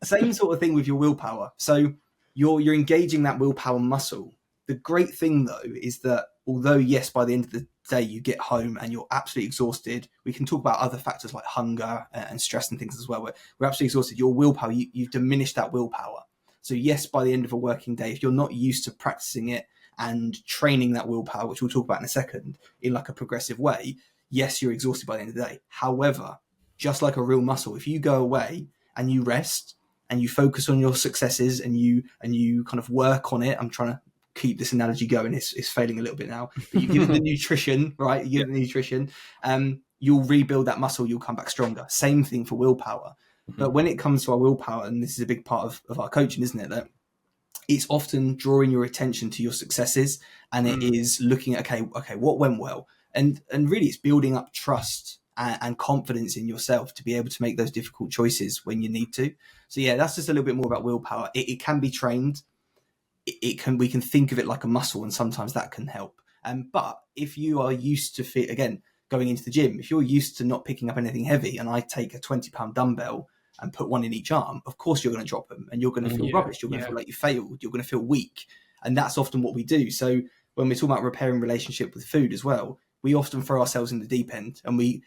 Same sort of thing with your willpower. So you're engaging that willpower muscle. The great thing though is that although yes, by the end of the day you get home and you're absolutely exhausted, we can talk about other factors like hunger and stress and things as well. We're absolutely exhausted. Your willpower, you've diminished that willpower. So yes, by the end of a working day, if you're not used to practicing it and training that willpower, which we'll talk about in a second, in like a progressive way, yes, you're exhausted by the end of the day. However, just like a real muscle, if you go away and you rest and you focus on your successes and you kind of work on it, I'm trying to keep this analogy going. It's failing a little bit now. But you give it the nutrition, right? You give it the nutrition, you'll rebuild that muscle. You'll come back stronger. Same thing for willpower. But when it comes to our willpower, and this is a big part of our coaching, isn't it? That it's often drawing your attention to your successes, and it is looking at, okay, what went well? And really it's building up trust and confidence in yourself to be able to make those difficult choices when you need to. So yeah, that's just a little bit more about willpower. It can be trained. We can think of it like a muscle, and sometimes that can help. But if you are used to going into the gym, if you're used to not picking up anything heavy, and I take a 20-pound dumbbell and put one in each arm, of course you're going to drop them and you're going to feel rubbish. You're going to feel like you failed. You're going to feel weak. And that's often what we do. So when we're talking about repairing relationship with food as well, we often throw ourselves in the deep end, and we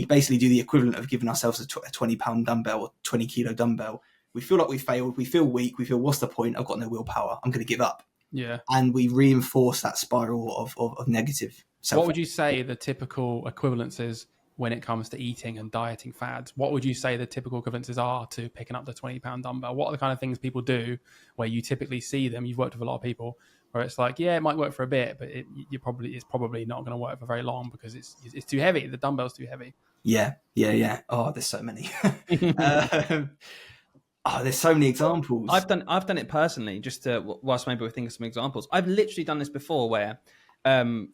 basically do the equivalent of giving ourselves a 20-pound dumbbell or 20-kilo dumbbell. We feel like we failed. We feel weak. We feel, what's the point? I've got no willpower. I'm going to give up. Yeah. And we reinforce that spiral of negative self. What would you say the typical equivalences when it comes to eating and dieting fads? What would you say the typical equivalences are to picking up the 20-pound dumbbell? What are the kind of things people do where you typically see them? You've worked with a lot of people where it's like, yeah, it might work for a bit, but it's probably not going to work for very long because it's too heavy. The dumbbell's too heavy. Yeah. Oh, there's so many. There's so many examples. I've done it personally, just to, whilst maybe we're thinking of some examples. I've literally done this before where,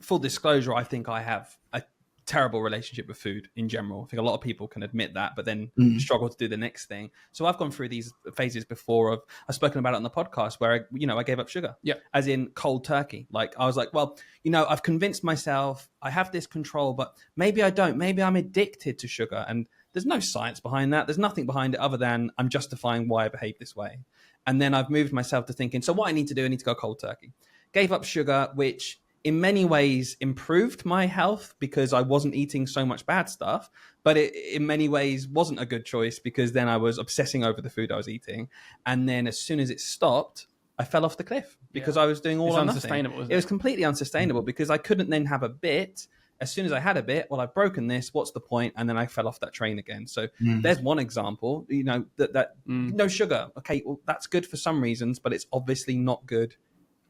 full disclosure, I think I have a terrible relationship with food in general. I think a lot of people can admit that, but then struggle to do the next thing. So I've gone through these phases before I've spoken about it on the podcast where I gave up sugar, as in cold turkey. Like I was like, well, I've convinced myself I have this control, but maybe I don't. Maybe I'm addicted to sugar, and there's no science behind that. There's nothing behind it other than I'm justifying why I behave this way. And then I've moved myself to thinking, so what I need to do, I need to go cold turkey. Gave up sugar, which in many ways improved my health because I wasn't eating so much bad stuff, but it in many ways wasn't a good choice because then I was obsessing over the food I was eating. And then as soon as it stopped, I fell off the cliff because I was doing all or nothing. Unsustainable, isn't it was completely unsustainable because I couldn't then have a bit. As soon as I had a bit, well, I've broken this. What's the point? And then I fell off that train again. So there's one example, that no sugar. Okay, well, that's good for some reasons, but it's obviously not good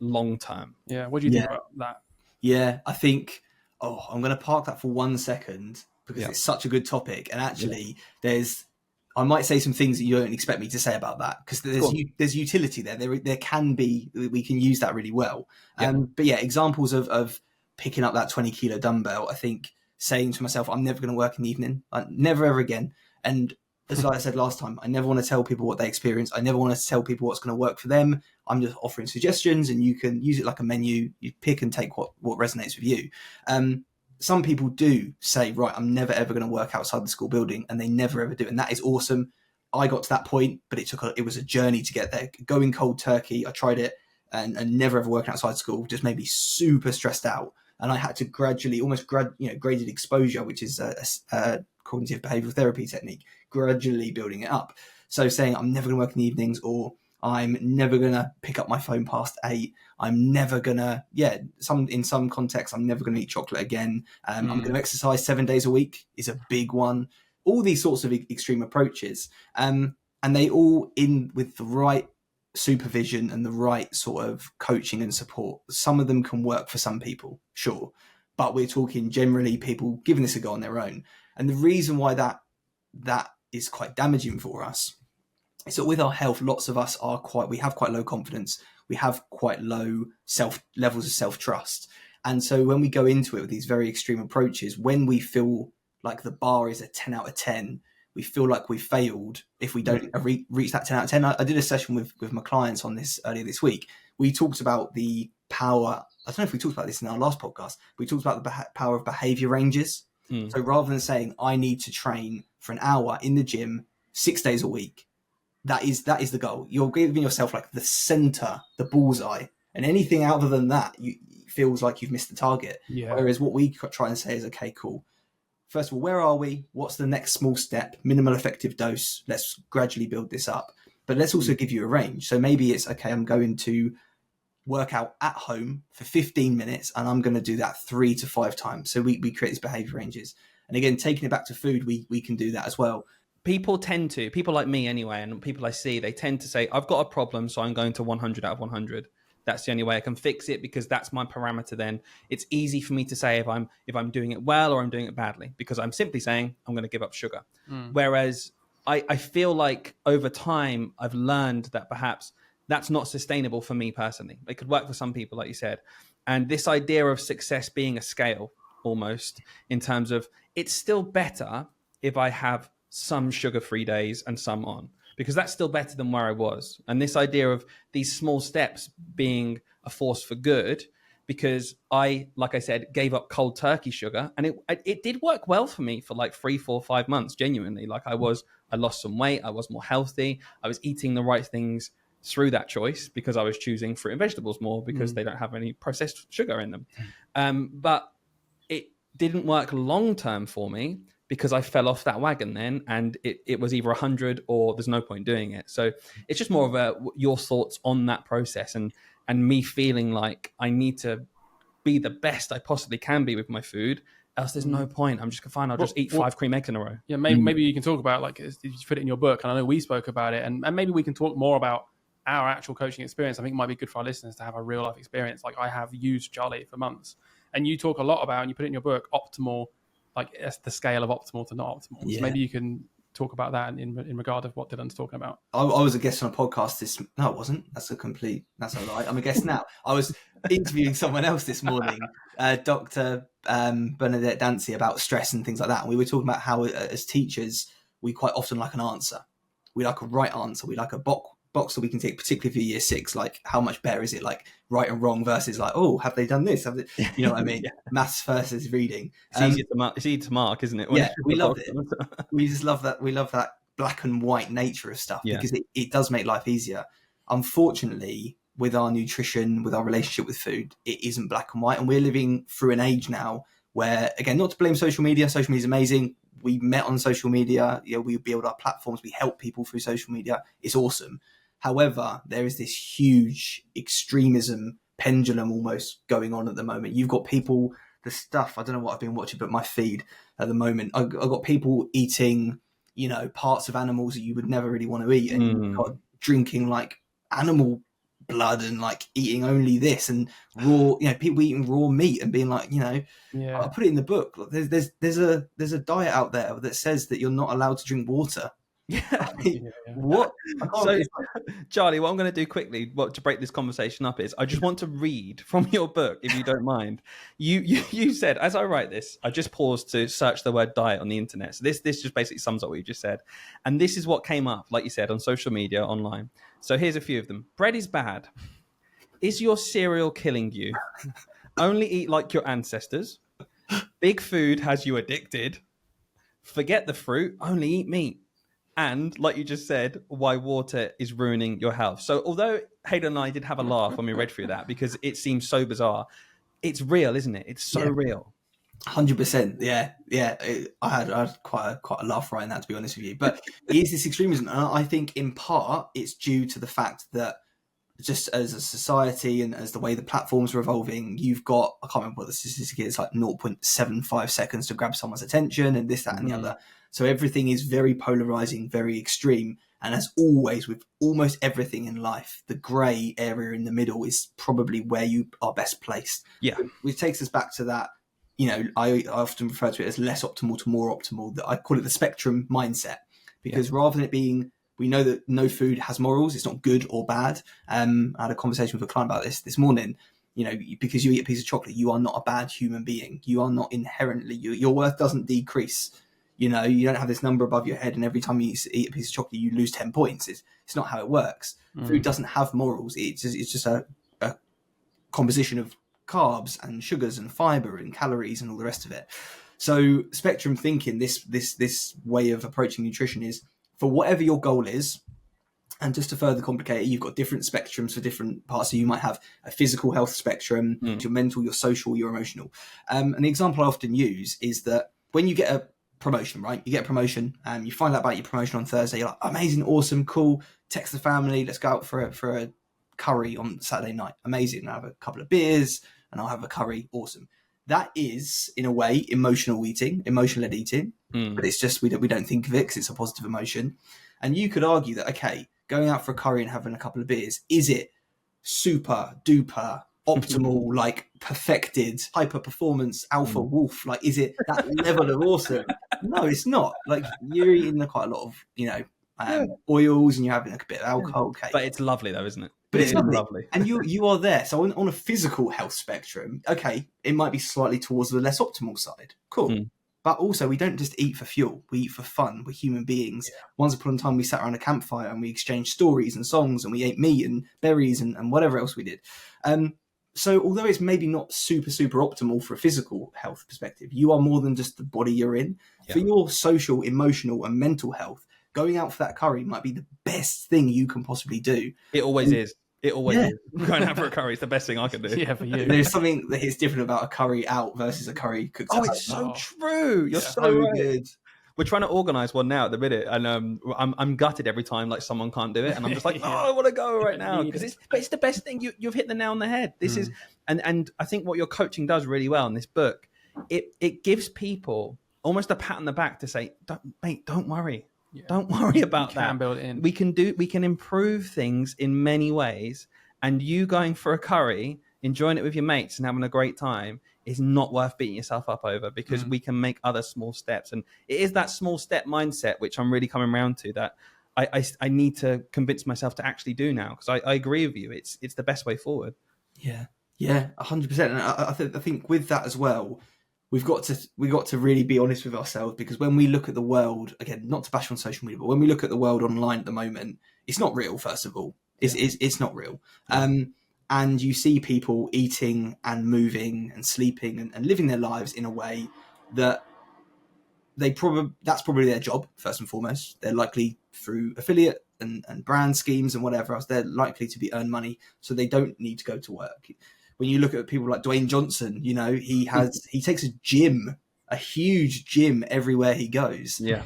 long term. Yeah. What do you think about that? Yeah, I think, I'm going to park that for 1 second because it's such a good topic. And actually I might say some things that you don't expect me to say about that because there's utility there. There can be, we can use that really well. But yeah, examples of picking up that 20-kilo dumbbell, I think saying to myself, I'm never going to work in the evening, never ever again. And as I said last time, I never want to tell people what they experience. I never want to tell people what's going to work for them. I'm just offering suggestions, and you can use it like a menu. You pick and take what resonates with you. Some people do say, right, I'm never ever going to work outside the school building, and they never ever do. And that is awesome. I got to that point, but it was a journey to get there. Going cold turkey, I tried it and never ever working outside school just made me super stressed out. And I had to gradually, graded exposure, which is a cognitive behavioral therapy technique, gradually building it up. So saying I'm never going to work in the evenings, or I'm never going to pick up my phone past 8. I'm never going to, in some contexts, I'm never going to eat chocolate again. I'm going to exercise 7 days a week is a big one. All these sorts of extreme approaches. And they all in with the right supervision and the right sort of coaching and support. Some of them can work for some people, sure. But we're talking generally people giving this a go on their own. And the reason why that is quite damaging for us is that with our health, lots of us we have quite low confidence. We have quite low levels of self-trust. And so when we go into it with these very extreme approaches, when we feel like the bar is a 10 out of 10, we feel like we failed if we don't reach that 10 out of 10. I did a session with my clients on this earlier this week. We talked about the power. I don't know if we talked about this in our last podcast. We talked about the power of behavior ranges. So rather than saying I need to train for an hour in the gym 6 days a week, that is the goal. You're giving yourself like the center, the bullseye, and anything other than that, feels like you've missed the target. Yeah. Whereas what we try and say is, okay, cool. First of all, where are we? What's the next small step? Minimal effective dose. Let's gradually build this up. But let's also give you a range. So maybe it's, okay, I'm going to work out at home for 15 minutes and I'm going to do that 3 to 5 times. So we create these behavior ranges. And again, taking it back to food, we can do that as well. People like me anyway, and people I see, they tend to say, I've got a problem, so I'm going to 100 out of 100. That's the only way I can fix it because that's my parameter. Then it's easy for me to say if I'm doing it well or I'm doing it badly, because I'm simply saying I'm going to give up sugar. Whereas I feel like over time I've learned that perhaps that's not sustainable for me personally. It could work for some people, like you said. And this idea of success being a scale almost, in terms of it's still better if I have some sugar-free days and some on, because that's still better than where I was. And this idea of these small steps being a force for good, because I, like I said, gave up cold turkey sugar, and it did work well for me for like 3, 4, 5 months, genuinely. Like I lost some weight, I was more healthy, I was eating the right things through that choice because I was choosing fruit and vegetables more because they don't have any processed sugar in them. But it didn't work long-term for me, because I fell off that wagon then, and it was either 100 or there's no point doing it. So it's just more of your thoughts on that process, and me feeling like I need to be the best I possibly can be with my food, else there's no point. I'm just fine. I'll just eat 5 cream eggs in a row. Yeah, maybe you can talk about, like, you put it in your book, and I know we spoke about it, and maybe we can talk more about our actual coaching experience. I think it might be good for our listeners to have a real life experience. Like I have used Charlie for months, and you talk a lot about, and you put it in your book, optimal. Like it's the scale of optimal to not optimal. Yeah. So maybe you can talk about that in regard of what Dylan's talking about. I was a guest on a podcast no, it wasn't. That's a lie. I'm a guest now. I was interviewing someone else this morning, Dr. Bernadette Dancy, about stress and things like that. And we were talking about how as teachers, we quite often like an answer. We like a right answer. We like a box that we can take, particularly for year 6, like how much better is it, like right and wrong versus like, oh, have they done this? You know what I mean? Yeah. Maths versus reading. It's easy to mark, isn't it? Yeah, we love it. We just love that. We love that black and white nature of stuff because it does make life easier. Unfortunately, with our nutrition, with our relationship with food, it isn't black and white. And we're living through an age now where, again, not to blame social media is amazing. We met on social media. We build our platforms. We help people through social media. It's awesome. However, there is this huge extremism pendulum almost going on at the moment. You've got people, the stuff, I don't know what I've been watching, but my feed at the moment, I've got people eating, parts of animals that you would never really want to eat, and you've got drinking like animal blood and like eating only this and raw, people eating raw meat and being like, I put it in the book. Look, there's a diet out there that says that you're not allowed to drink water. What? So, Charlie, what I'm going to do quickly, to break this conversation up, is I just want to read from your book, if you don't mind. You said, as I write this, I just paused to search the word diet on the internet. So this just basically sums up what you just said, and this is what came up, like you said, on social media, online. So here's a few of them. Bread is bad. Is your cereal killing you? Only eat like your ancestors. Big food has you addicted. Forget the fruit. Only eat meat. and like you just said, why water is ruining your health. So although Hayden and I did have a laugh when we read through that because it seems so bizarre, it's real, isn't it? It's so real. 100%. Yeah. I had quite a laugh writing that, to be honest with you. But it is this extremism, and I think in part it's due to the fact that just as a society and as the way the platforms are evolving, you've got, I can't remember what the statistic is, like 0.75 seconds to grab someone's attention and this, that, and the other. So everything is very polarizing, very extreme. And as always, with almost everything in life, the grey area in the middle is probably where you are best placed. Yeah. Which takes us back to that, I often refer to it as less optimal to more optimal. That I call it the spectrum mindset, because rather than it being, we know that no food has morals. It's not good or bad. I had a conversation with a client about this morning. Because you eat a piece of chocolate, you are not a bad human being. You are not inherently, your worth doesn't decrease. You don't have this number above your head, and every time you eat a piece of chocolate, you lose 10 points. It's not how it works. Food doesn't have morals. It's just a composition of carbs and sugars and fiber and calories and all the rest of it. So spectrum thinking, this way of approaching nutrition is, for whatever your goal is, and just to further complicate it, you've got different spectrums for different parts. So you might have a physical health spectrum, your mental, your social, your emotional. And the example I often use is that when you get a promotion, right? You get a promotion, you find out about your promotion on Thursday. You're like, amazing, awesome, cool. Text the family, let's go out for a curry on Saturday night. Amazing. I'll have a couple of beers and I'll have a curry. Awesome. That is, in a way, emotional led eating, but it's just we don't think of it because it's a positive emotion. And you could argue that, okay, going out for a curry and having a couple of beers, is it super duper optimal, like perfected, hyper performance, alpha wolf? Like, is it that level of awesome? No, it's not. Like, you're eating quite a lot of, oils, and you're having a bit of alcohol. Okay. But it's lovely though, isn't it? But it's lovely. And you are there. So on a physical health spectrum, okay, it might be slightly towards the less optimal side. Cool. But also, we don't just eat for fuel. We eat for fun. We're human beings. Yeah. Once upon a time, we sat around a campfire and we exchanged stories and songs, and we ate meat and berries and whatever else we did. So although it's maybe not super, super optimal for a physical health perspective, you are more than just the body you're in. Yeah. For your social, emotional, and mental health, going out for that curry might be the best thing you can possibly do. It always is. It always is. Going out for a curry is the best thing I can do. Yeah, for you. There's something that is different about a curry out versus a curry cooked out. Oh, it's so true. You're so right. Good. We're trying to organise one now at the minute, and I'm gutted every time like someone can't do it, and I'm just like, I want to go right now because it's the best thing. You've hit the nail on the head. This is, and I think what your coaching does really well in this book, it gives people almost a pat on the back to say, don't worry. Yeah. Don't worry about that. Build it in. We can improve things in many ways, and you going for a curry, enjoying it with your mates and having a great time is not worth beating yourself up over, because we can make other small steps. And it is that small step mindset, which I'm really coming around to, that I need to convince myself to actually do now, because I agree with you. It's the best way forward. Yeah, 100%. And I think with that as well, we've got to really be honest with ourselves, because when we look at the world, again, not to bash on social media, but when we look at the world online at the moment, it's not real. First of all, it's not real. And you see people eating and moving and sleeping and living their lives in a way that that's probably their job first and foremost. They're likely through affiliate and brand schemes and whatever else, they're likely to earn money, so they don't need to go to work. When you look at people like Dwayne Johnson, he takes a huge gym everywhere he goes. Yeah.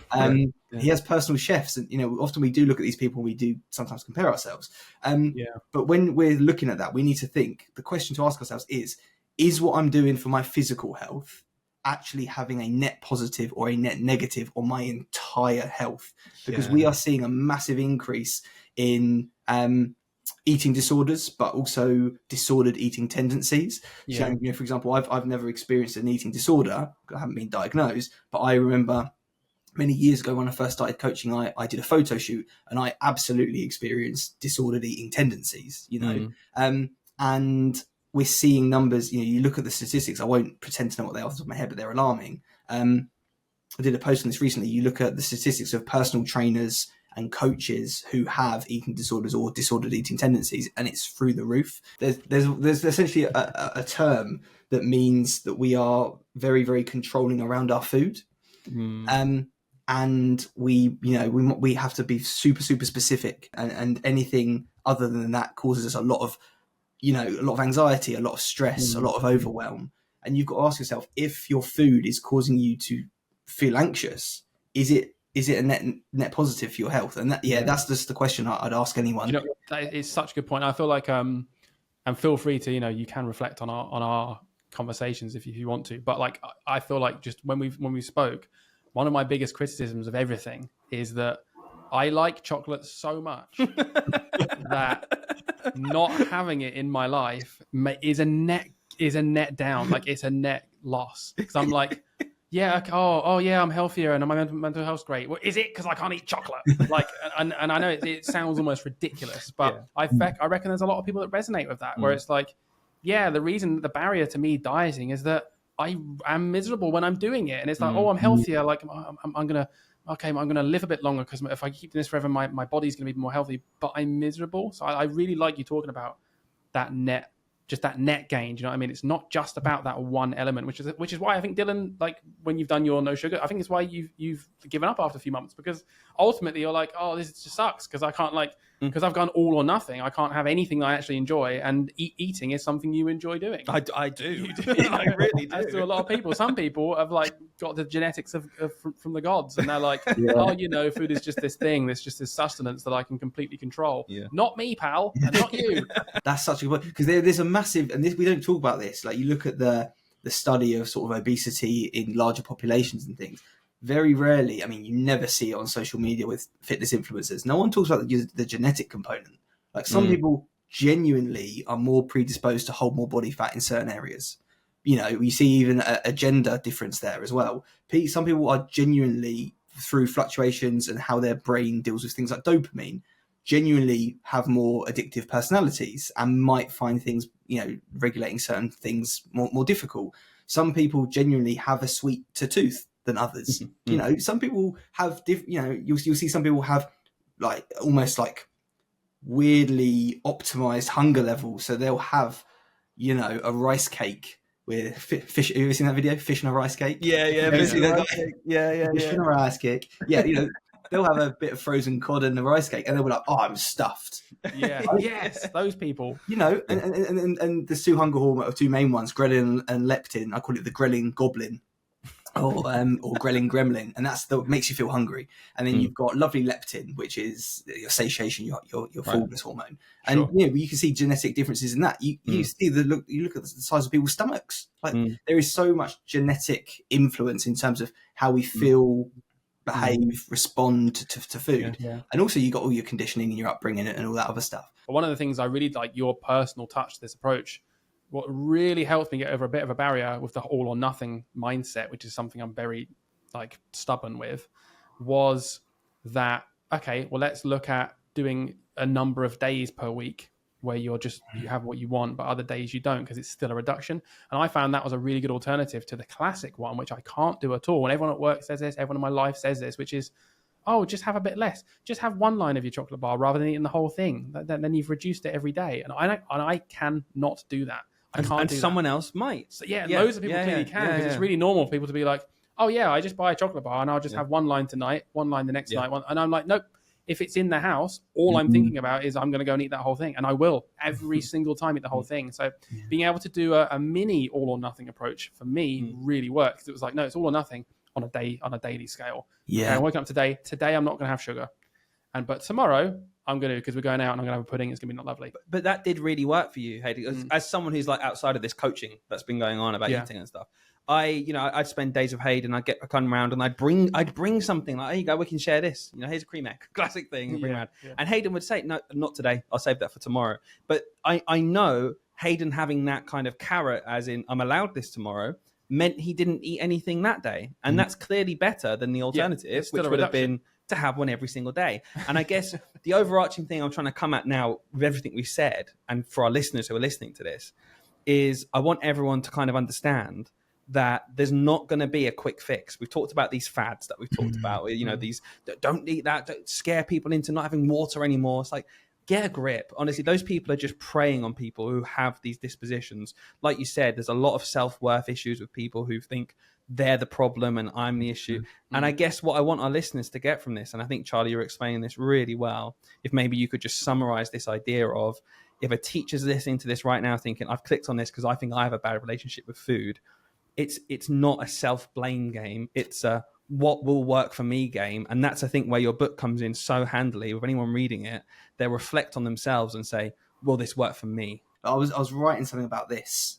He has personal chefs, and often we do look at these people. We do sometimes compare ourselves. But when we're looking at that, we need to think. The question to ask ourselves is what I'm doing for my physical health actually having a net positive or a net negative on my entire health? Because we are seeing a massive increase in eating disorders, but also disordered eating tendencies. So, for example, I've never experienced an eating disorder. I haven't been diagnosed, but I remember many years ago when I first started coaching, I did a photo shoot, and I absolutely experienced disordered eating tendencies, and we're seeing numbers, you look at the statistics. I won't pretend to know what they are off the top of my head, but they're alarming. I did a post on this recently. You look at the statistics of personal trainers and coaches who have eating disorders or disordered eating tendencies, and it's through the roof. There's essentially a term that means that we are very, very controlling around our food. and we have to be super specific, and anything other than that causes us a lot of anxiety, a lot of stress, a lot of overwhelm. And you've got to ask yourself, if your food is causing you to feel anxious, is it a net positive for your health? And that's just the question I'd ask anyone. That is such a good point. I feel like and feel free to you can reflect on our conversations if you want to, but like I feel like just when we spoke, one of my biggest criticisms of everything is that I like chocolate so much that not having it in my life is a net down. Like it's a net loss, because I'm like, yeah, oh yeah, I'm healthier and my mental health's great. Well, is it because I can't eat chocolate? Like, and I know it sounds almost ridiculous, but I reckon there's a lot of people that resonate with that, where it's like, yeah, the reason, the barrier to me dieting is that I am miserable when I'm doing it, and it's like, oh, I'm healthier, like I'm gonna live a bit longer because if I keep doing this forever, my body's gonna be more healthy, but I'm miserable. So I really like you talking about that net gain. Do you know what I mean? It's not just about that one element, which is why I think, Dylan, like when you've done your no sugar, I think it's why you've given up after a few months, because ultimately you're like, oh, this just sucks because I can't, like, because I've gone all or nothing. I can't have anything I actually enjoy, and eating is something you enjoy doing. I do. I really do. As do a lot of people. Some people have like got the genetics from the gods, and they're like, oh, food is just this thing. It's just this sustenance that I can completely control. Yeah. Not me, pal, and not you. That's such a good point, because there's a massive, and we don't talk about this. Like, you look at the study of sort of obesity in larger populations and things. Very rarely, I mean, you never see it on social media with fitness influencers. No one talks about the genetic component. Like, some people genuinely are more predisposed to hold more body fat in certain areas. You see even a gender difference there as well. Some people are genuinely, through fluctuations and how their brain deals with things like dopamine, genuinely have more addictive personalities and might find things, regulating certain things more difficult. Some people genuinely have a sweeter tooth than others. Some people have you'll see some people have like almost like weirdly optimized hunger levels, so they'll have a rice cake with fish. Have you ever seen that video, fish and a rice cake? Yeah, fish and a rice cake. They'll have a bit of frozen cod and a rice cake, and they'll be like, oh, I'm stuffed. Yes, those people. And the two hunger hormones, two main ones, ghrelin and leptin. I call it the ghrelin goblin, or ghrelin gremlin, and that's makes you feel hungry. And then you've got lovely leptin, which is your satiation, your fullness hormone. And you can see genetic differences in that. You see you look at the size of people's stomachs. Like, there is so much genetic influence in terms of how we feel, behave, respond to food. And also you got all your conditioning and your upbringing and all that other stuff. But one of the things I really like, your personal touch to this approach, what really helped me get over a bit of a barrier with the all or nothing mindset, which is something I'm very like stubborn with, was that, okay, well, let's look at doing a number of days per week where you have what you want, but other days you don't, because it's still a reduction. And I found that was a really good alternative to the classic one, which I can't do at all. And everyone at work says this, everyone in my life says this, which is, oh, just have a bit less. Just have one line of your chocolate bar rather than eating the whole thing. Then you've reduced it every day. And I cannot do that. I can't and do someone that. else might. So loads of people clearly can, because it's really normal for people to be like, oh yeah, I just buy a chocolate bar and I'll just have one line tonight, one line the next night. And I'm like, nope. If it's in the house, all I'm thinking about is I'm going to go and eat that whole thing. And I will every single time eat the whole thing. So being able to do a mini all or nothing approach for me really works. It was like, no, it's all or nothing on a daily scale. Okay, I'm waking up today. Today I'm not going to have sugar. But tomorrow I'm going to, because we're going out and I'm going to have a pudding. It's going to be not lovely. But that did really work for you, Hayden. As someone who's like outside of this coaching that's been going on about eating and stuff, I'd spend days with Hayden. I'd come around and I'd bring something like, here you go, we can share this. Here's a cream egg, classic thing. Bring around. And Hayden would say, no, not today. I'll save that for tomorrow. But I know Hayden having that kind of carrot, as in I'm allowed this tomorrow, meant he didn't eat anything that day. And that's clearly better than the alternative, which would have been to have one every single day. And I guess the overarching thing I'm trying to come at now with everything we said, and for our listeners who are listening to this, is I want everyone to kind of understand that there's not going to be a quick fix. We've talked about these fads that we've talked about, these don't eat that, don't scare people into not having water anymore. It's like, get a grip. Honestly, those people are just preying on people who have these dispositions. Like you said, there's a lot of self-worth issues with people who think they're the problem and I'm the issue. And I guess what I want our listeners to get from this, and I think, Charlie, you're explaining this really well, if maybe you could just summarize this idea of, if a teacher's listening to this right now thinking, I've clicked on this because I think I have a bad relationship with food, it's not a self-blame game. It's a what will work for me game. And that's, I think, where your book comes in so handily. With anyone reading it, they'll reflect on themselves and say, will this work for me? I was writing something about this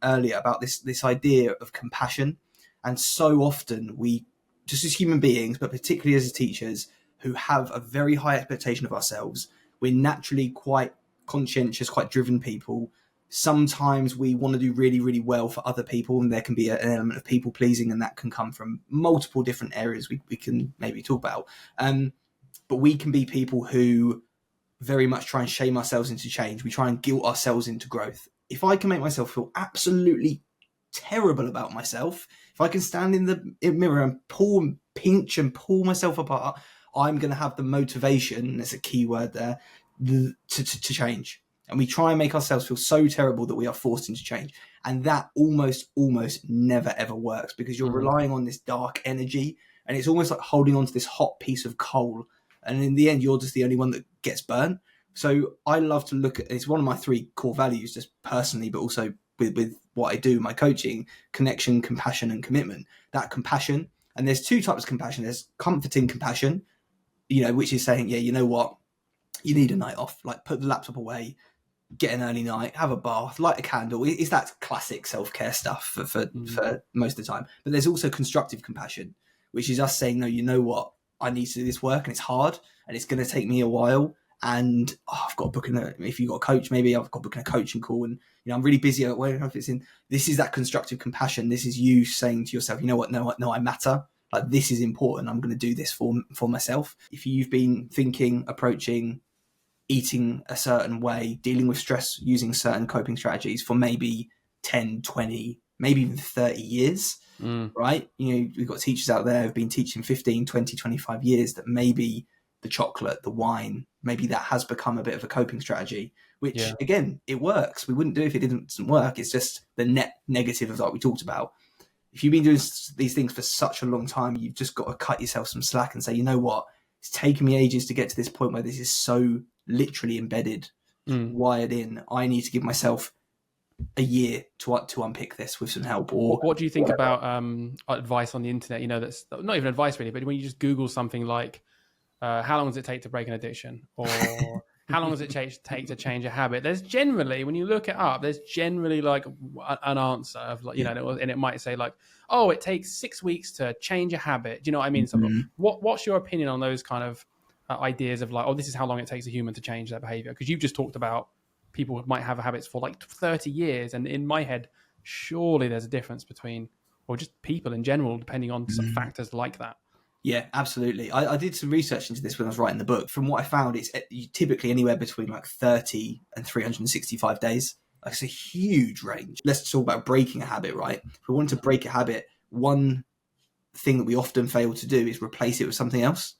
earlier, about this idea of compassion. And so often we, just as human beings, but particularly as teachers who have a very high expectation of ourselves, we're naturally quite conscientious, quite driven people. Sometimes we want to do really, really well for other people, and there can be an element of people pleasing, and that can come from multiple different areas we can maybe talk about. But we can be people who very much try and shame ourselves into change. We try and guilt ourselves into growth. If I can make myself feel absolutely terrible about myself, if I can stand in the mirror and pinch and pull myself apart, I'm going to have the motivation, there's a key word there, to change. And we try and make ourselves feel so terrible that we are forced into change. And that almost never, ever works, because you're relying on this dark energy, and it's almost like holding on to this hot piece of coal. And in the end, you're just the only one that gets burnt. So I love to look at, it's one of my 3 core values, just personally, but also with what I do, my coaching: connection, compassion, and commitment. That compassion, and there's 2 types of compassion. There's comforting compassion, which is saying, yeah, you know what, you need a night off, like put the laptop away, get an early night, have a bath, light a candle. It's that classic self-care stuff for most of the time. But there's also constructive compassion, which is us saying, no, you know what, I need to do this work, and it's hard, and it's going to take me a while, and I've got to book if you've got a coach, maybe I've got to book in a coaching call, and I'm really busy. This is that constructive compassion. This is you saying to yourself, you know what, no, I matter. Like, this is important. I'm going to do this for myself. If you've been thinking, approaching, eating a certain way, dealing with stress using certain coping strategies for maybe 10, 20, maybe even 30 years, right? We've got teachers out there who've been teaching 15, 20, 25 years, that maybe the chocolate, the wine, maybe that has become a bit of a coping strategy, which again, it works. We wouldn't do it if it didn't work. It's just the net negative of what we talked about. If you've been doing these things for such a long time, you've just got to cut yourself some slack and say, you know what, it's taken me ages to get to this point where this is so literally embedded, wired in. I need to give myself a year to unpick this with some help. Or what do you think about advice on the internet? That's not even advice really, but when you just Google something like, how long does it take to break an addiction, or how long does it take to change a habit? There's generally, when you look it up, there's generally like an answer of like, and it might say like, oh, it takes 6 weeks to change a habit. Do you know what I mean? So what's your opinion on those kind of ideas of like, oh, this is how long it takes a human to change their behavior? Because you've just talked about people might have habits for like 30 years. And in my head, surely there's a difference between, or just people in general, depending on some factors like that. Yeah, absolutely. I did some research into this when I was writing the book. From what I found, it's typically anywhere between like 30 and 365 days. It's a huge range. Let's talk about breaking a habit, right? If we want to break a habit, one thing that we often fail to do is replace it with something else.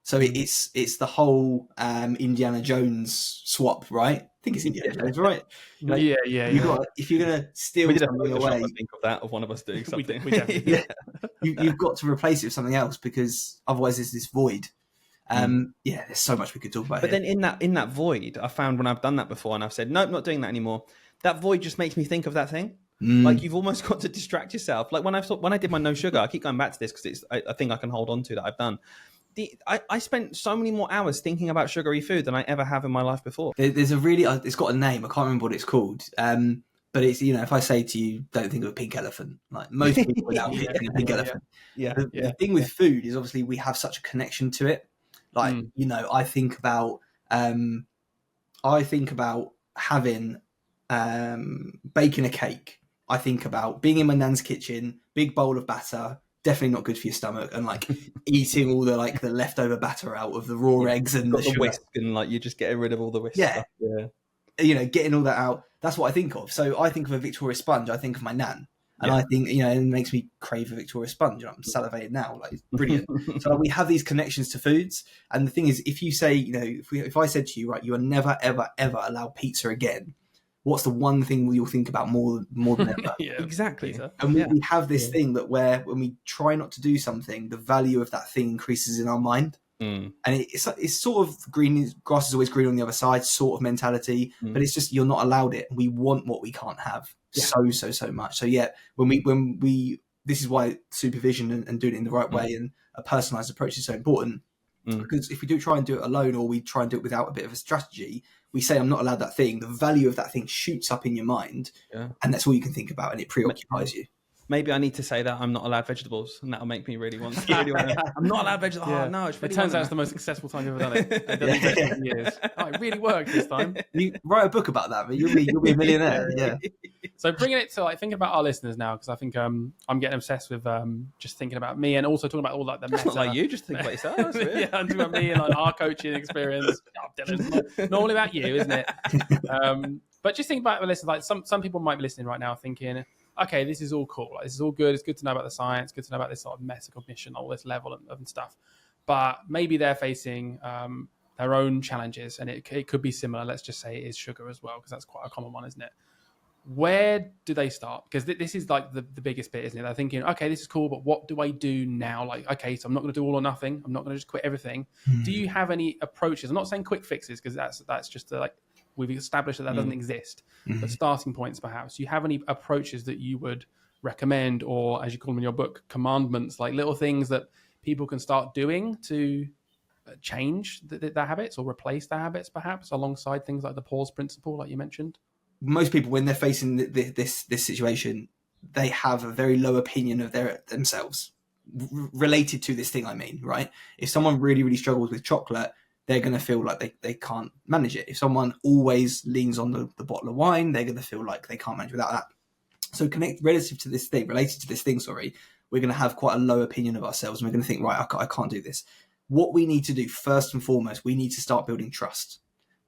So it's the whole Indiana Jones swap, right? I think it's Indiana Jones, right? Like, if you're going to steal something away, I think of that, of one of us doing something. we definitely you've got to replace it with something else, because otherwise there's this void. There's so much we could talk about. But then in that void, I found when I've done that before and I've said, nope, not doing that anymore, that void just makes me think of that thing. Like, you've almost got to distract yourself. Like when I did my no sugar, I keep going back to this because I think I can hold on to that I've done. I spent so many more hours thinking about sugary food than I ever have in my life before. There's a really, it's got a name. I can't remember what it's called. But it's, if I say to you, don't think of a pink elephant, like most people without thinking of a pink elephant. The thing with food is obviously we have such a connection to it. Like, I think about having, baking a cake. I think about being in my nan's kitchen, big bowl of batter, definitely not good for your stomach, and like eating all the leftover batter out of the raw eggs and the whisk, and like you're just getting rid of all the whisk stuff. Getting all that out. That's what I think of. So I think of a Victoria sponge. I think of my nan, and I think it makes me crave a Victoria sponge. I'm salivating now. Like, it's brilliant. So we have these connections to foods, and the thing is, if you say, if I said to you, right, you are never ever ever allow pizza again, what's the one thing you'll think about more than ever? Yeah, Exactly. pizza. And we have this Yeah. thing that where when we try not to do something, the value of that thing increases in our mind. Mm. And it's sort of grass is always green on the other side sort of mentality, but it's just you're not allowed it. We want what we can't have so much. So yeah, when we this is why supervision and doing it in the right way and a personalized approach is so important. Because if we do try and do it alone, or we try and do it without a bit of a strategy, we say I'm not allowed that thing. The value of that thing shoots up in your mind, and that's all you can think about, and it preoccupies you. Maybe I need to say that I'm not allowed vegetables, and that'll make me really want to. I'm not allowed vegetables. Yeah. Oh no! It's really It turns out it's the most successful time you've ever done it. I've done it for years. Oh, it really worked this time. You write a book about that, but you'll be a millionaire. Yeah. So bringing it to thinking about our listeners now, because I think I'm getting obsessed with just thinking about me and also talking about all like the It's meta. not like you, just think about yourself. That's weird. Yeah, I'm talking about me and like our coaching experience. Oh, Dylan, it's not all about you, isn't it? But just think about the listeners. Like some people might be listening right now thinking, okay, this is all cool. Like, this is all good. It's good to know about the science. Good to know about this sort of metacognition, all this level and stuff. But maybe they're facing their own challenges, and it could be similar. Let's just say it is sugar as well, because that's quite a common one, isn't it? Where do they start? Because this is like the biggest bit, isn't it? They're thinking, okay, this is cool, but what do I do now? Like, okay, so I'm not going to do all or nothing. I'm not going to just quit everything. Do you have any approaches? I'm not saying quick fixes, because that's just like we've established that doesn't exist. But starting points, perhaps. Do you have any approaches that you would recommend, or as you call them in your book, commandments, like little things that people can start doing to change their habits or replace their habits, perhaps, alongside things like the pause principle, like you mentioned? Most people, when they're facing this situation, they have a very low opinion of themselves related to this thing. I mean, right? If someone really, really struggles with chocolate, they're going to feel like they can't manage it. If someone always leans on the bottle of wine, they're going to feel like they can't manage without that. So related to this thing, we're going to have quite a low opinion of ourselves, and we're going to think, right, I can't do this. What we need to do first and foremost, we need to start building trust.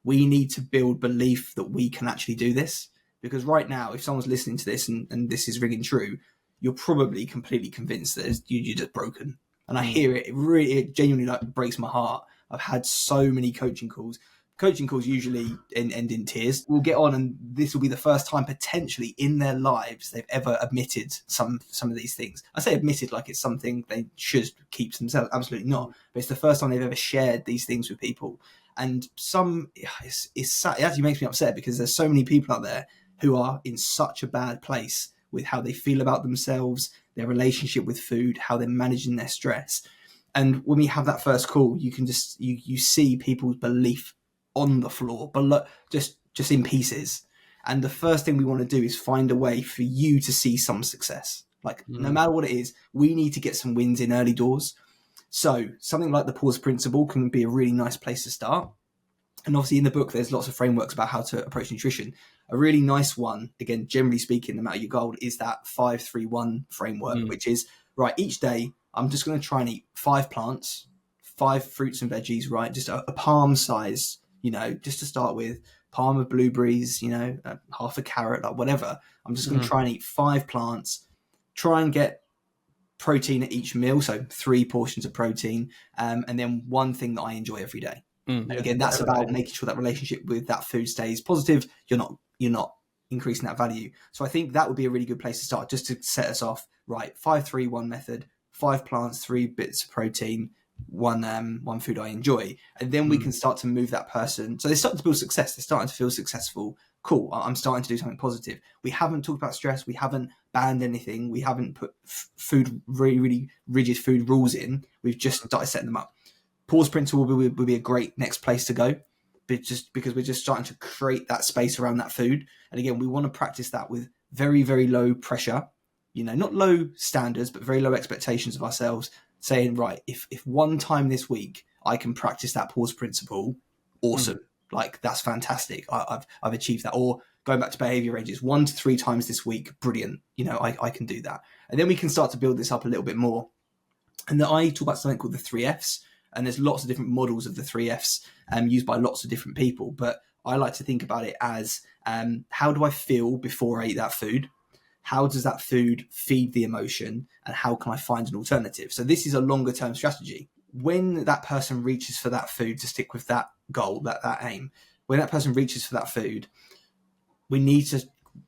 We need to build belief that we can actually do this. Because right now, if someone's listening to this and this is ringing true, you're probably completely convinced that you're just broken. And I hear it. It genuinely like breaks my heart. I've had so many coaching calls. Coaching calls usually end in tears. We'll get on, and this will be the first time potentially in their lives they've ever admitted some of these things. I say admitted like it's something they should keep to themselves. Absolutely not. But it's the first time they've ever shared these things with people. And it actually makes me upset, because there's so many people out there who are in such a bad place with how they feel about themselves, their relationship with food, how they're managing their stress. And when we have that first call, you can just you see people's belief on the floor, but just in pieces. And the first thing we want to do is find a way for you to see some success. Like no matter what it is, we need to get some wins in early doors. So something like the pause principle can be a really nice place to start. And obviously in the book, there's lots of frameworks about how to approach nutrition. A really nice one, again, generally speaking, no matter your goal, is that 5-3-1 framework, which is, right, each day, I'm just going to try and eat 5 plants, 5 fruits and veggies, right? Just a palm size, just to start with, palm of blueberries, half a carrot, like whatever. I'm just going to try and eat 5 plants, try and get protein at each meal, so 3 portions of protein, and then one thing that I enjoy every day. And again, that's about making sure that relationship with that food stays positive. You're not increasing that value. So I think that would be a really good place to start, just to set us off. Right, 5-3-1 method, 5 plants, 3 bits of protein, one food I enjoy, and then we can start to move that person. So they're starting to build success. They're starting to feel successful. Cool. I'm starting to do something positive. We haven't talked about stress. We haven't banned anything. We haven't put food, really, really rigid food rules in. We've just started setting them up. Pause principle will be a great next place to go, but just because we're just starting to create that space around that food. And again, we want to practice that with very, very low pressure, not low standards, but very low expectations of ourselves, saying, right, if one time this week I can practice that pause principle, awesome. Like, that's fantastic. I've achieved that. Or going back to behavior ranges, 1 to 3 times this week, brilliant. I can do that. And then we can start to build this up a little bit more. And then I talk about something called the 3 Fs. And there's lots of different models of the 3 Fs used by lots of different people. But I like to think about it as, how do I feel before I eat that food? How does that food feed the emotion? And how can I find an alternative? So this is a longer term strategy. When that person reaches for that food, to stick with that goal, that aim, when that person reaches for that food, we need to,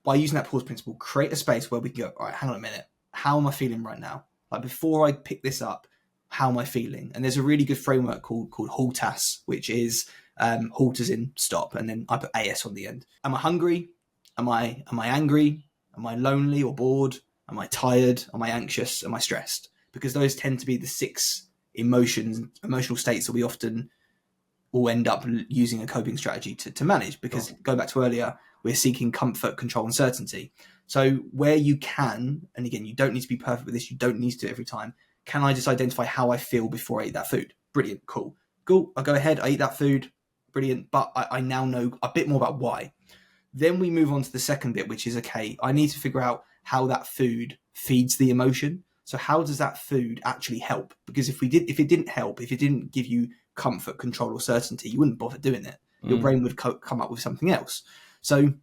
by using that pause principle, create a space where we can go, all right, hang on a minute. How am I feeling right now? Like before I pick this up, how am I feeling? And there's a really good framework called HALTAS, which is halt as in stop, and then I put AS on the end. Am I hungry? Am I angry? Am I lonely or bored? Am I tired? Am I anxious? Am I stressed? Because those tend to be the 6 emotional states that we often will end up using a coping strategy to manage. Because go back to earlier, we're seeking comfort, control, and certainty. So where you can, and again, you don't need to be perfect with this, you don't need to do it every time. Can I just identify how I feel before I eat that food? Brilliant, cool. I'll go ahead, I eat that food, brilliant. But I now know a bit more about why. Then we move on to the second bit, which is, okay, I need to figure out how that food feeds the emotion. So how does that food actually help? Because if it didn't help, if it didn't give you comfort, control, or certainty, you wouldn't bother doing it. Your brain would come up with something else. So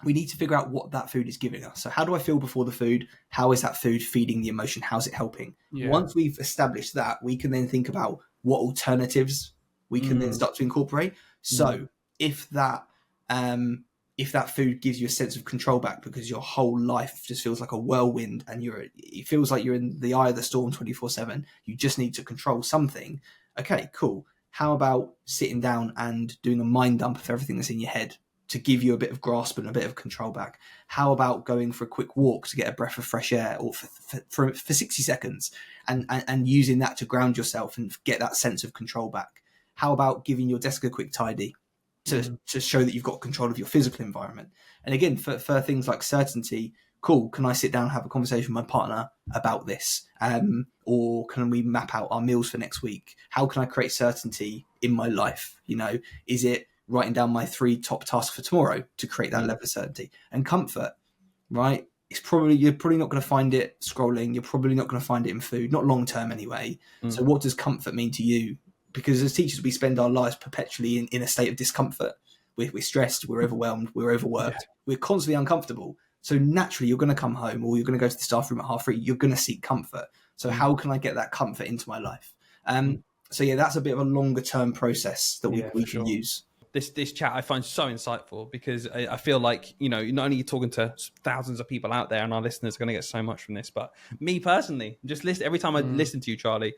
we need to figure out what that food is giving us. So how do I feel before the food? How is that food feeding the emotion? How's it helping? Yeah. Once we've established that, we can then think about what alternatives we can then start to incorporate. So if that food gives you a sense of control back because your whole life just feels like a whirlwind and it feels like you're in the eye of the storm 24/7, you just need to control something. Okay, cool. How about sitting down and doing a mind dump of everything that's in your head to give you a bit of grasp and a bit of control back? How about going for a quick walk to get a breath of fresh air, or for 60 seconds and using that to ground yourself and get that sense of control back? How about giving your desk a quick tidy to show that you've got control of your physical environment? And again, for things like certainty, cool, can I sit down and have a conversation with my partner about this? Or can we map out our meals for next week? How can I create certainty in my life? Is it writing down my 3 top tasks for tomorrow to create that level of certainty? And comfort, right? You're probably not going to find it scrolling. You're probably not going to find it in food, not long term anyway. So what does comfort mean to you? Because as teachers, we spend our lives perpetually in a state of discomfort. We're stressed, we're overwhelmed, we're overworked, we're constantly uncomfortable. So naturally, you're going to come home or you're going to go to the staff room at 3:30. You're going to seek comfort. So how can I get that comfort into my life? So yeah, that's a bit of a longer term process that we can use. This chat I find so insightful because I feel like, not only are you talking to thousands of people out there and our listeners are going to get so much from this, but me personally, just every time I listen to you, Charlie,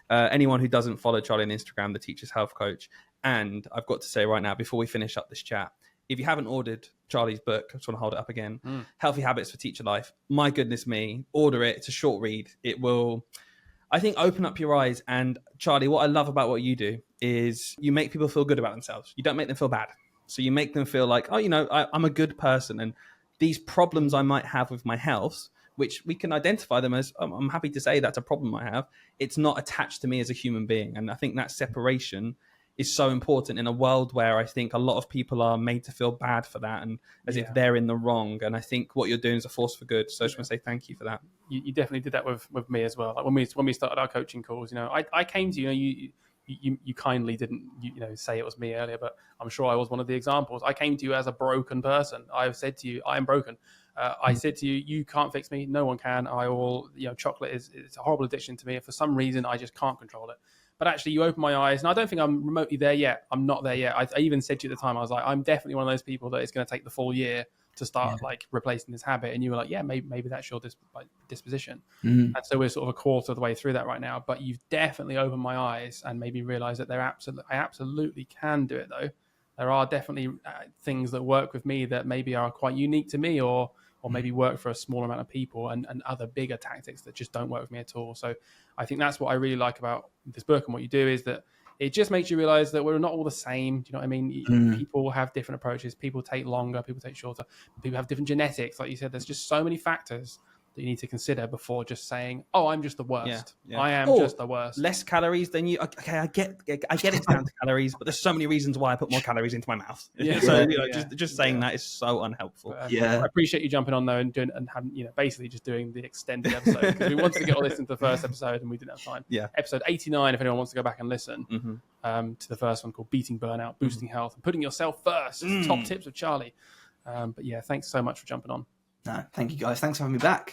anyone who doesn't follow Charlie on Instagram, the Teacher's Health Coach, and I've got to say right now, before we finish up this chat, if you haven't ordered Charlie's book, I just want to hold it up again, Healthy Habits for Teacher Life, my goodness me, order it. It's a short read. It will, I think, open up your eyes. And Charlie, what I love about what you do is you make people feel good about themselves. You don't make them feel bad. So you make them feel like, I'm a good person. And these problems I might have with my health, which we can identify them as, I'm happy to say that's a problem I have. It's not attached to me as a human being. And I think that separation is so important in a world where I think a lot of people are made to feel bad for that and as if they're in the wrong. And I think what you're doing is a force for good. So I just want to say thank you for that. You definitely did that with me as well. Like when we started our coaching calls, I came to you kindly didn't say it was me earlier, but I'm sure I was one of the examples. I came to you as a broken person. I've said to you, I am broken. I said to you, you can't fix me. No one can. I will, chocolate is a horrible addiction to me. For some reason, I just can't control it. But actually, you open my eyes, and I don't think I'm remotely there yet. I'm not there yet. I even said to you at the time, I was like, I'm definitely one of those people that it's going to take the full year to start replacing this habit. And you were like, yeah, maybe that's your disposition. And so we're sort of a quarter of the way through that right now. But you've definitely opened my eyes and made me realize that I absolutely can do it, though. There are definitely things that work with me that maybe are quite unique to me or maybe work for a small amount of people and other bigger tactics that just don't work with me at all. So I think that's what I really like about this book and what you do is that it just makes you realize that we're not all the same. Do you know what I mean? People have different approaches. People take longer. People take shorter. People have different genetics. Like you said, there's just so many factors that you need to consider before just saying, "Oh, I'm just the worst. I am just the worst." Less calories than you. Okay, I get it's down to calories, but there's so many reasons why I put more calories into my mouth. Just saying that is so unhelpful. I appreciate you jumping on though and basically just doing the extended episode because we wanted to get all this into the first episode and we didn't have time. Episode 89. If anyone wants to go back and listen to the first one called "Beating Burnout, Boosting Health, and Putting Yourself First." Top tips with Charlie. But yeah, thanks so much for jumping on. No, thank you guys. Thanks for having me back.